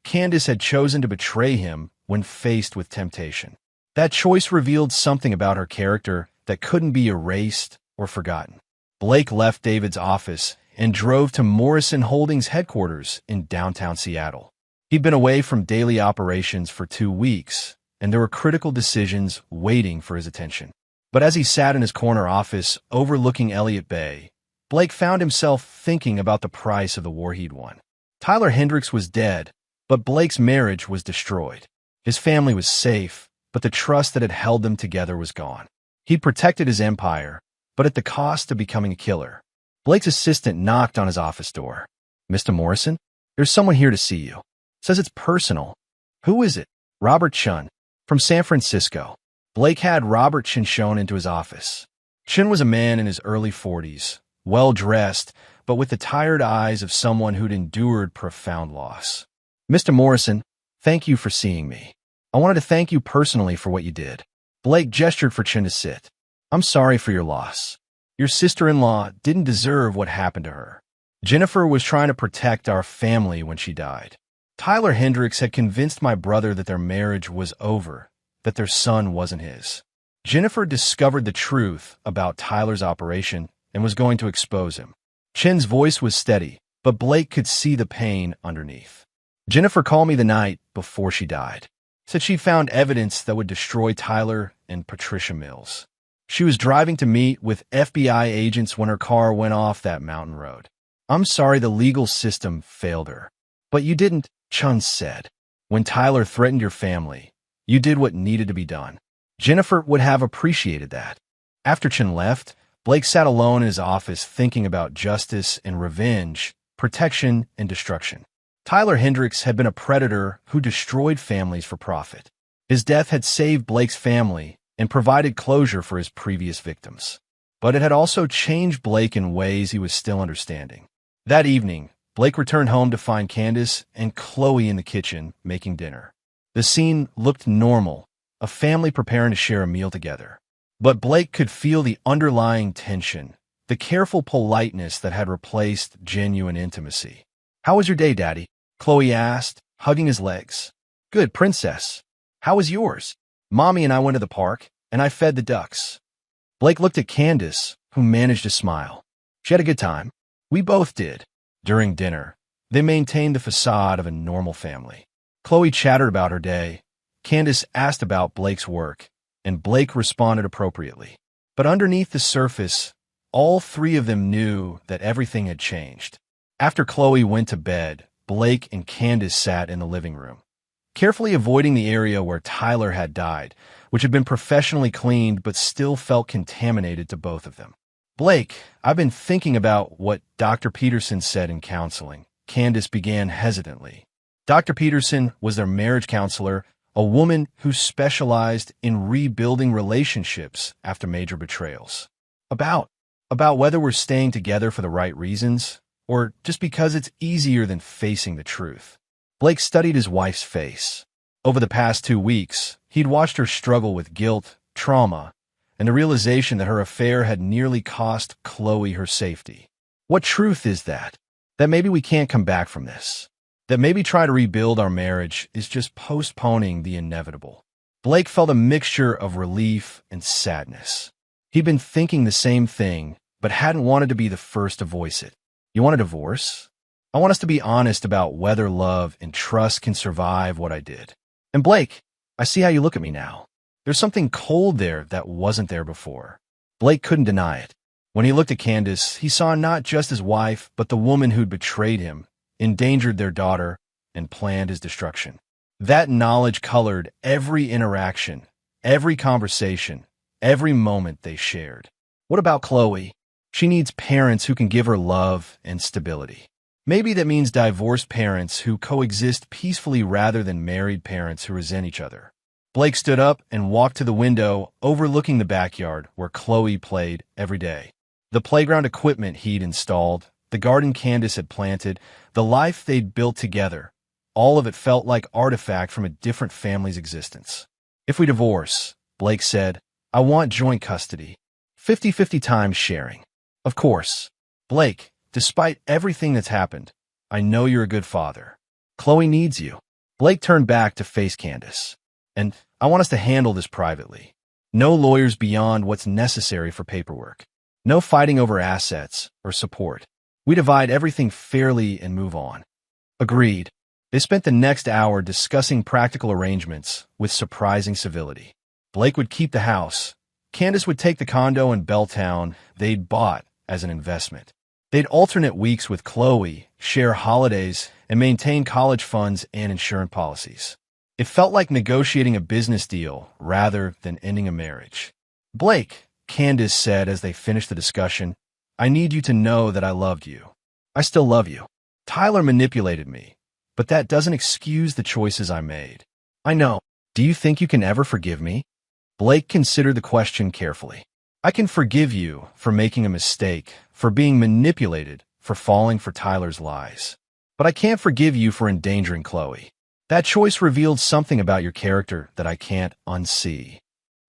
Candace had chosen to betray him when faced with temptation. That choice revealed something about her character that couldn't be erased or forgotten. Blake left David's office and drove to Morrison Holdings headquarters in downtown Seattle. He'd been away from daily operations for 2 weeks, and there were critical decisions waiting for his attention. But as he sat in his corner office overlooking Elliott Bay, Blake found himself thinking about the price of the war he'd won. Tyler Hendricks was dead, but Blake's marriage was destroyed. His family was safe, but the trust that had held them together was gone. He'd protected his empire, but at the cost of becoming a killer. Blake's assistant knocked on his office door. "Mr. Morrison, there's someone here to see you. Says it's personal." "Who is it?" "Robert Chun, from San Francisco." Blake had Robert Chun shown into his office. Chun was a man in his early 40s, well-dressed, but with the tired eyes of someone who'd endured profound loss. "Mr. Morrison, thank you for seeing me. I wanted to thank you personally for what you did." Blake gestured for Chun to sit. "I'm sorry for your loss. Your sister-in-law didn't deserve what happened to her. Jennifer was trying to protect our family when she died. Tyler Hendricks had convinced my brother that their marriage was over, that their son wasn't his. Jennifer discovered the truth about Tyler's operation and was going to expose him." Chin's voice was steady, but Blake could see the pain underneath. "Jennifer called me the night before she died. Said she found evidence that would destroy Tyler and Patricia Mills. She was driving to meet with FBI agents when her car went off that mountain road. I'm sorry the legal system failed her. But you didn't," Chun said. "When Tyler threatened your family, you did what needed to be done. Jennifer would have appreciated that." After Chun left, Blake sat alone in his office thinking about justice and revenge, protection and destruction. Tyler Hendricks had been a predator who destroyed families for profit. His death had saved Blake's family and provided closure for his previous victims. But it had also changed Blake in ways he was still understanding. That evening, Blake returned home to find Candace and Chloe in the kitchen making dinner. The scene looked normal, a family preparing to share a meal together. But Blake could feel the underlying tension, the careful politeness that had replaced genuine intimacy. "How was your day, Daddy?" Chloe asked, hugging his legs. "Good, Princess. How was yours?" "Mommy and I went to the park, and I fed the ducks." Blake looked at Candace, who managed to smile. "She had a good time." "We both did." During dinner, they maintained the facade of a normal family. Chloe chattered about her day. Candace asked about Blake's work, and Blake responded appropriately. But underneath the surface, all three of them knew that everything had changed. After Chloe went to bed, Blake and Candace sat in the living room, carefully avoiding the area where Tyler had died, which had been professionally cleaned but still felt contaminated to both of them. "Blake, I've been thinking about what Dr. Peterson said in counseling." Candace began hesitantly. Dr. Peterson was their marriage counselor, a woman who specialized in rebuilding relationships after major betrayals. About whether we're staying together for the right reasons, or just because it's easier than facing the truth. Blake studied his wife's face. Over the past 2 weeks, he'd watched her struggle with guilt, trauma, and the realization that her affair had nearly cost Chloe her safety. What truth is that? That maybe we can't come back from this. That maybe try to rebuild our marriage is just postponing the inevitable. Blake felt a mixture of relief and sadness. He'd been thinking the same thing, but hadn't wanted to be the first to voice it. "You want a divorce? I want us to be honest about whether love and trust can survive what I did." "And Blake, I see how you look at me now. There's something cold there that wasn't there before." Blake couldn't deny it. When he looked at Candace, he saw not just his wife, but the woman who'd betrayed him, endangered their daughter, and planned his destruction. That knowledge colored every interaction, every conversation, every moment they shared. What about Chloe? She needs parents who can give her love and stability. Maybe that means divorced parents who coexist peacefully rather than married parents who resent each other. Blake stood up and walked to the window overlooking the backyard where Chloe played every day. The playground equipment he'd installed, the garden Candace had planted, the life they'd built together, all of it felt like artifact from a different family's existence. If we divorce, Blake said, I want joint custody. 50-50 times sharing. Of course. Blake, despite everything that's happened, I know you're a good father. Chloe needs you. Blake turned back to face Candace. And I want us to handle this privately. No lawyers beyond what's necessary for paperwork. No fighting over assets or support. We divide everything fairly and move on. Agreed. They spent the next hour discussing practical arrangements with surprising civility. Blake would keep the house. Candace would take the condo in Belltown they'd bought as an investment. They'd alternate weeks with Chloe, share holidays, and maintain college funds and insurance policies. It felt like negotiating a business deal rather than ending a marriage. Blake, Candace said as they finished the discussion, I need you to know that I loved you. I still love you. Tyler manipulated me, but that doesn't excuse the choices I made. I know. Do you think you can ever forgive me? Blake considered the question carefully. I can forgive you for making a mistake, for being manipulated, for falling for Tyler's lies. But I can't forgive you for endangering Chloe. That choice revealed something about your character that I can't unsee.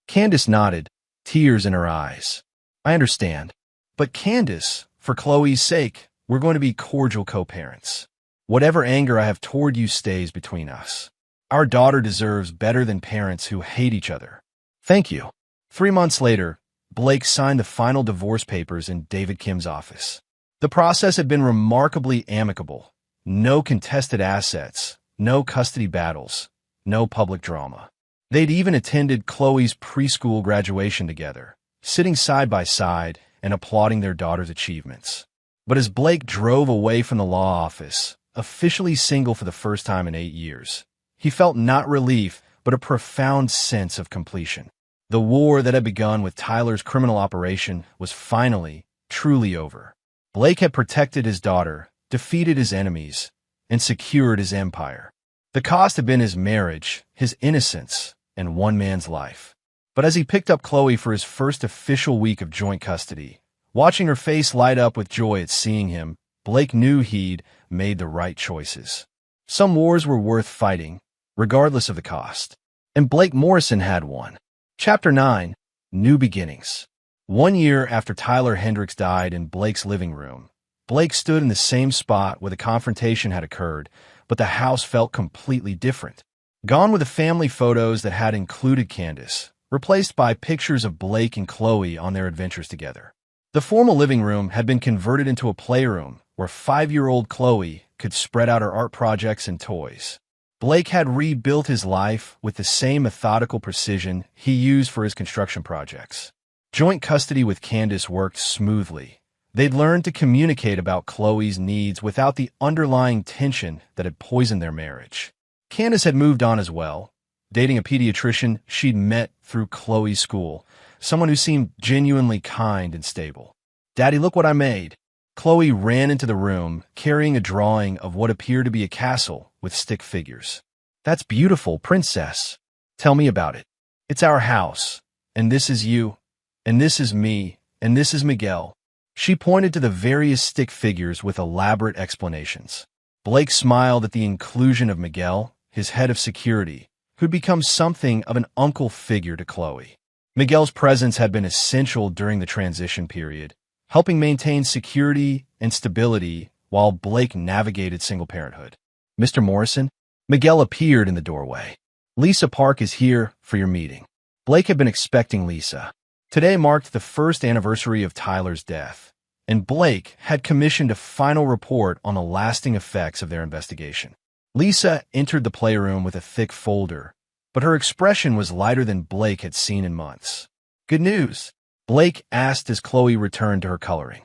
Candace nodded, tears in her eyes. I understand. But Candace, for Chloe's sake, we're going to be cordial co-parents. Whatever anger I have toward you stays between us. Our daughter deserves better than parents who hate each other. Thank you. 3 months later, Blake signed the final divorce papers in David Kim's office. The process had been remarkably amicable. No contested assets, no custody battles, no public drama. They'd even attended Chloe's preschool graduation together, sitting side by side and applauding their daughter's achievements. But as Blake drove away from the law office, officially single for the first time in 8 years, he felt not relief, but a profound sense of completion. The war that had begun with Tyler's criminal operation was finally, truly over. Blake had protected his daughter, defeated his enemies, and secured his empire. The cost had been his marriage, his innocence, and one man's life. But as he picked up Chloe for his first official week of joint custody, watching her face light up with joy at seeing him, Blake knew he'd made the right choices. Some wars were worth fighting, regardless of the cost. And Blake Morrison had one. Chapter 9, New Beginnings. 1 year after Tyler Hendricks died in Blake's living room, Blake stood in the same spot where the confrontation had occurred, but the house felt completely different. Gone were the family photos that had included Candace, replaced by pictures of Blake and Chloe on their adventures together. The formal living room had been converted into a playroom where 5-year-old Chloe could spread out her art projects and toys. Blake had rebuilt his life with the same methodical precision he used for his construction projects. Joint custody with Candace worked smoothly. They'd learned to communicate about Chloe's needs without the underlying tension that had poisoned their marriage. Candace had moved on as well, dating a pediatrician she'd met through Chloe's school, someone who seemed genuinely kind and stable. Daddy, look what I made. Chloe ran into the room, carrying a drawing of what appeared to be a castle with stick figures. That's beautiful, princess. Tell me about it. It's our house, and this is you, and this is me, and this is Miguel. She pointed to the various stick figures with elaborate explanations. Blake smiled at the inclusion of Miguel, his head of security, who'd become something of an uncle figure to Chloe. Miguel's presence had been essential during the transition period, helping maintain security and stability while Blake navigated single parenthood. Mr. Morrison? Miguel appeared in the doorway. Lisa Park is here for your meeting. Blake had been expecting Lisa. Today marked the first anniversary of Tyler's death, and Blake had commissioned a final report on the lasting effects of their investigation. Lisa entered the playroom with a thick folder, but her expression was lighter than Blake had seen in months. Good news, Blake asked as Chloe returned to her coloring.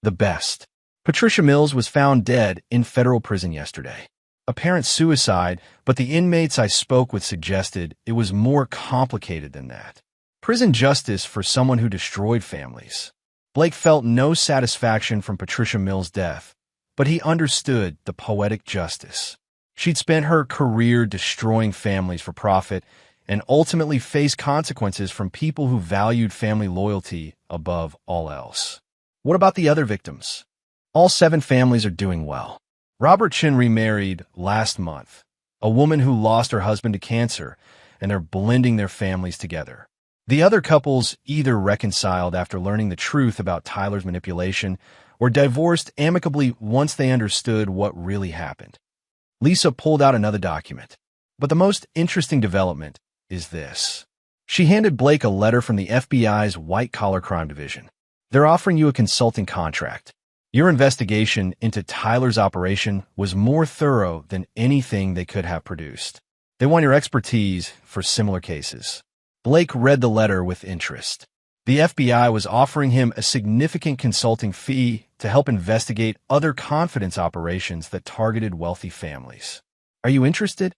The best. Patricia Mills was found dead in federal prison yesterday. Apparent suicide, but the inmates I spoke with suggested it was more complicated than that. Prison justice for someone who destroyed families. Blake felt no satisfaction from Patricia Mills' death, but he understood the poetic justice. She'd spent her career destroying families for profit and ultimately faced consequences from people who valued family loyalty above all else. What about the other victims? All 7 families are doing well. Robert Chin remarried last month, a woman who lost her husband to cancer, and they're blending their families together. The other couples either reconciled after learning the truth about Tyler's manipulation or divorced amicably once they understood what really happened. Lisa pulled out another document. But the most interesting development is this. She handed Blake a letter from the FBI's white-collar crime division. They're offering you a consulting contract. Your investigation into Tyler's operation was more thorough than anything they could have produced. They want your expertise for similar cases. Blake read the letter with interest. The FBI was offering him a significant consulting fee to help investigate other confidence operations that targeted wealthy families. Are you interested?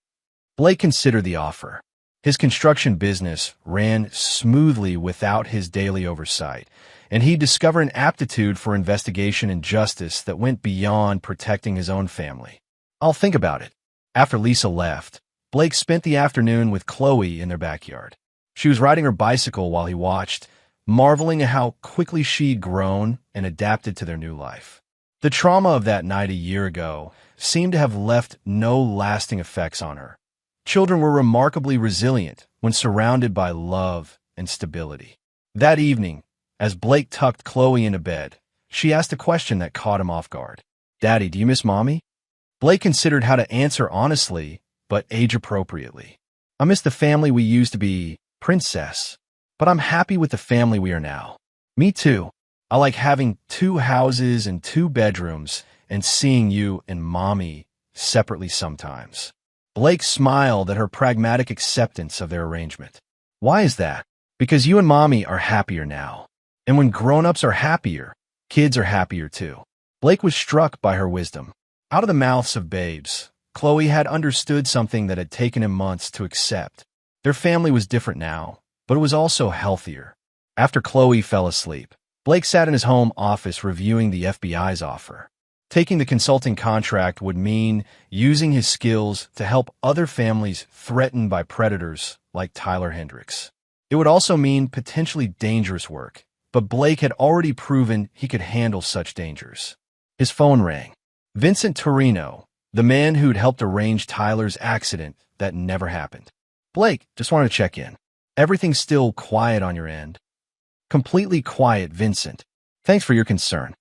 Blake considered the offer. His construction business ran smoothly without his daily oversight, and he discovered an aptitude for investigation and justice that went beyond protecting his own family. I'll think about it. After Lisa left, Blake spent the afternoon with Chloe in their backyard. She was riding her bicycle while he watched, marveling at how quickly she'd grown and adapted to their new life. The trauma of that night a year ago seemed to have left no lasting effects on her. Children were remarkably resilient when surrounded by love and stability. That evening, as Blake tucked Chloe into bed, she asked a question that caught him off guard. "Daddy, do you miss Mommy?" Blake considered how to answer honestly, but age-appropriately. "I miss the family we used to be, Princess, but I'm happy with the family we are now." "Me too. I like having 2 houses and 2 bedrooms and seeing you and Mommy separately sometimes." Blake smiled at her pragmatic acceptance of their arrangement. "Why is that?" "Because you and Mommy are happier now. And when grown-ups are happier, kids are happier too." Blake was struck by her wisdom. Out of the mouths of babes, Chloe had understood something that had taken him months to accept. Their family was different now, but it was also healthier. After Chloe fell asleep, Blake sat in his home office reviewing the FBI's offer. Taking the consulting contract would mean using his skills to help other families threatened by predators like Tyler Hendricks. It would also mean potentially dangerous work, but Blake had already proven he could handle such dangers. His phone rang. Vincent Torino, the man who'd helped arrange Tyler's accident that never happened. "Blake, just wanted to check in. Everything's still quiet on your end?" "Completely quiet, Vincent. Thanks for your concern.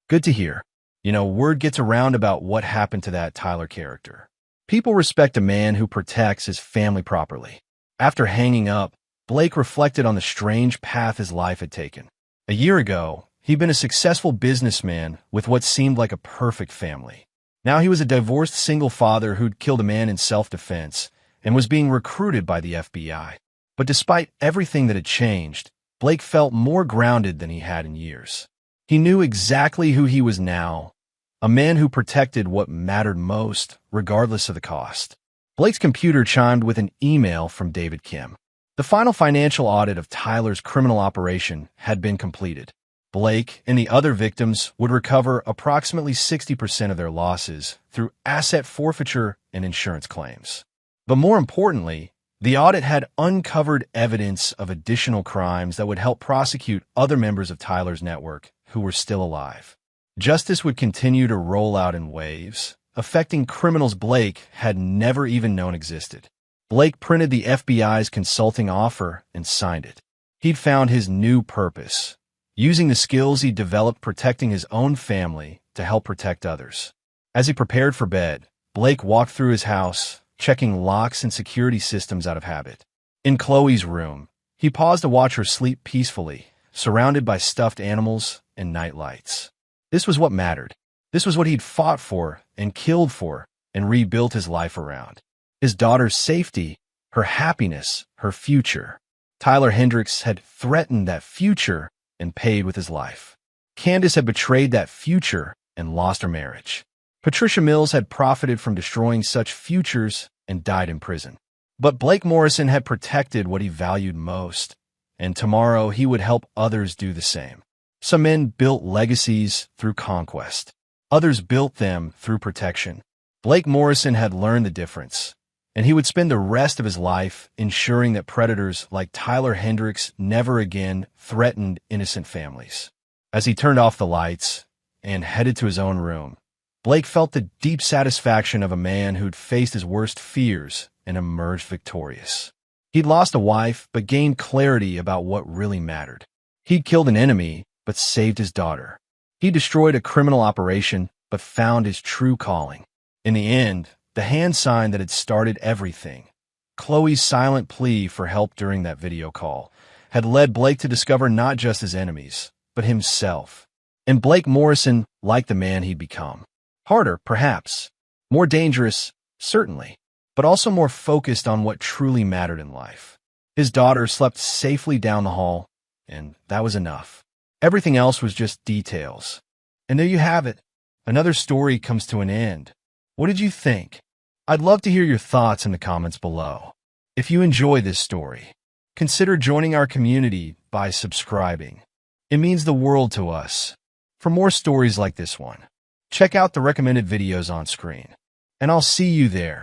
Good to hear. Word gets around about what happened to that Tyler character. People respect a man who protects his family properly." After hanging up, Blake reflected on the strange path his life had taken. A year ago, he'd been a successful businessman with what seemed like a perfect family. Now he was a divorced single father who'd killed a man in self-defense and was being recruited by the FBI. But despite everything that had changed, Blake felt more grounded than he had in years. He knew exactly who he was now, a man who protected what mattered most, regardless of the cost. Blake's computer chimed with an email from David Kim. The final financial audit of Tyler's criminal operation had been completed. Blake and the other victims would recover approximately 60% of their losses through asset forfeiture and insurance claims. But more importantly, the audit had uncovered evidence of additional crimes that would help prosecute other members of Tyler's network who were still alive. Justice would continue to roll out in waves, affecting criminals Blake had never even known existed. Blake printed the FBI's consulting offer and signed it. He'd found his new purpose, using the skills he'd developed protecting his own family to help protect others. As he prepared for bed, Blake walked through his house, checking locks and security systems out of habit. In Chloe's room, he paused to watch her sleep peacefully, surrounded by stuffed animals and night lights. This was what mattered. This was what he'd fought for and killed for and rebuilt his life around. His daughter's safety, her happiness, her future. Tyler Hendricks had threatened that future and paid with his life. Candace had betrayed that future and lost her marriage. Patricia Mills had profited from destroying such futures and died in prison. But Blake Morrison had protected what he valued most, and tomorrow he would help others do the same. Some men built legacies through conquest. Others built them through protection. Blake Morrison had learned the difference, and he would spend the rest of his life ensuring that predators like Tyler Hendricks never again threatened innocent families. As he turned off the lights and headed to his own room, Blake felt the deep satisfaction of a man who'd faced his worst fears and emerged victorious. He'd lost a wife, but gained clarity about what really mattered. He'd killed an enemy, but saved his daughter. He destroyed a criminal operation, but found his true calling. In the end, the hand sign that had started everything, Chloe's silent plea for help during that video call, had led Blake to discover not just his enemies, but himself. And Blake Morrison liked the man he'd become. Harder, perhaps. More dangerous, certainly. But also more focused on what truly mattered in life. His daughter slept safely down the hall, and that was enough. Everything else was just details. And there you have it. Another story comes to an end. What did you think? I'd love to hear your thoughts in the comments below. If you enjoy this story, consider joining our community by subscribing. It means the world to us. For more stories like this one, check out the recommended videos on screen. And I'll see you there.